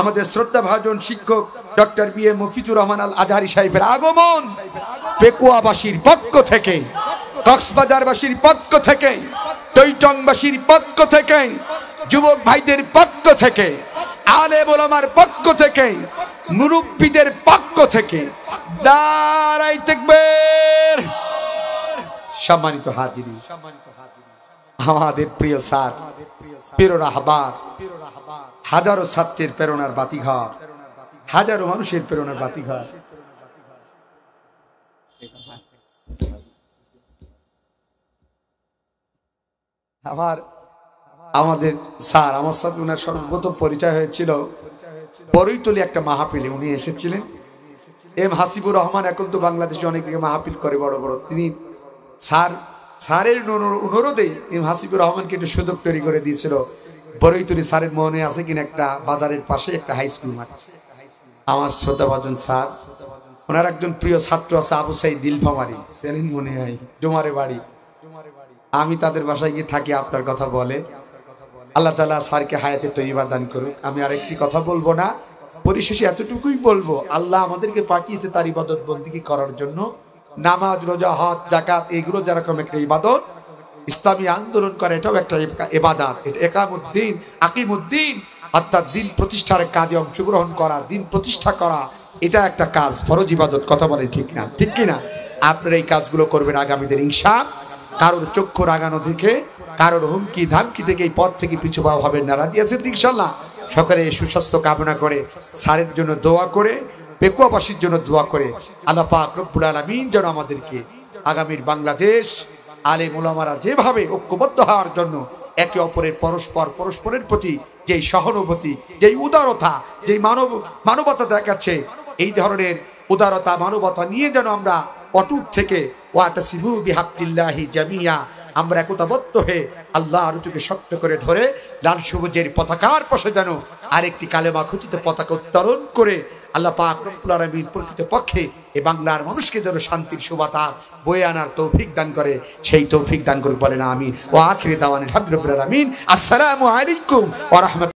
আমাদের শ্রদ্ধাভাজন শিক্ষক doctor B A Mafizur Rahman আল আজহারি সাহেবের আগমন পেকুয়াবাসীর পক্ষ থেকে, কক্সবাজারবাসীর পক্ষ থেকে, টৈটংবাসীর পক্ষ থেকে, যুবক ভাইদের পক্ষ থেকে, আলেম ওলামার পক্ষ থেকে, মুরব্বীদের পক্ষ থেকে নারায়ে তাকবীর। সম্মানিত হাজিরি, আমাদের প্রিয় স্যার, প্রিয় রাহবার, হাজারো ছাত্রের প্রেরণার বাতিঘর, হাজারো মানুষের প্রেরণার বাতিঘর। আমাদের স্যার, আমার সাথে ওনার সর্বপ্রথম পরিচয় হয়েছিল বরৈতলী একটা মাহফিলে। উনি এসেছিলেন, এম হাসিবুর রহমান এখন তো বাংলাদেশে অনেক দিকে মাহফিল করে বড় বড়। তিনি স্যারের অনুরোধে এম হাসিবুর রহমানকে একটু সুযোগ তৈরি করে দিয়েছিল। বরৈতলী স্যারের মনে আছে কিনা, একটা বাজারের পাশে একটা হাই স্কুল মাঠ। আমার শ্রদ্ধাভাজন স্যার, ওনার একজন প্রিয় ছাত্র আছে আবু সাইদ দিলফামারি, সেদিন মনে হয় ডোমারে বাড়ি। আমি তাদের বাসায় গিয়ে থাকি, আপনার কথা বলে। আল্লাহ তাআলা স্যারকে হায়াতে তৈয়বা দান করুক। আমি আর একটি কথা বলবো না, পরিশেষে এতটুকুই বলবো, আল্লাহ আমাদেরকে পাঠিয়েছে তার ইবাদত বন্দেগী করার জন্য। নামাজ, রোজা, হজ, যাকাত এগুলো যেরকম একটা ইবাদত, ইসলামী আন্দোলন করা এটাও একটা ইবাদত। এটা একামুদ্দিন, আকিমুদ্দিন, অর্থাৎ দিন প্রতিষ্ঠার কাজে অংশগ্রহণ করা, দিন প্রতিষ্ঠা করা, এটা একটা কাজ, ফরজ ইবাদত। কথা বলে ঠিক না? ঠিক কিনা? আপনারা এই কাজগুলো করবেন আগামীদের ইনশাআল্লাহ। কারোর চক্ষু রাগানো থেকে, কারোর হুমকি ধামকি থেকে এই পথ থেকে পিছু পা হবেন না, রাজি আছেন ইনশাআল্লাহ? সকালে সুস্বাস্থ্য কামনা করে, স্যারের জন্য দোয়া করে, পেকুয়াবাসীর জন্য দোয়া করে, আল্লাহ পাক রব্বুল আলামিন যেন আমাদেরকে আগামীর বাংলাদেশ আলেম ওলামারা যেভাবে ঐক্যবদ্ধ হওয়ার জন্য একে অপরের পরস্পরের প্রতি যেই সহানুভূতি, যেই উদারতা, যেই মানবতা দেখাচ্ছে, এই ধরনের উদারতা মানবতা নিয়ে যেন আমরা অটুট থেকে ওয়াতাসিবু বিহাবলিল্লাহি জামিয়া, আমরা একতাবদ্ধ হয়ে আল্লাহর রুজুকে শক্ত করে ধরে লাল সবুজের পতাকার পাশে যেন আরেকটি কালেমা খচিত পতাকা উত্তোলন করে আল্লাহ পাক রব্বুল আলামিন প্রকৃত পক্ষে এই বাংলার মানুষকে যেন শান্তির সুবাতাস বয়ে আনার তৌফিক দান করে, সেই তৌফিক দান করুক বলেন আমিন। ওয়া আখিরি দাওয়ানা আলহামদুলিল্লাহি রাব্বিল আলামিন। আসসালামু আলাইকুম ওয়া রাহমাতুল্লাহ।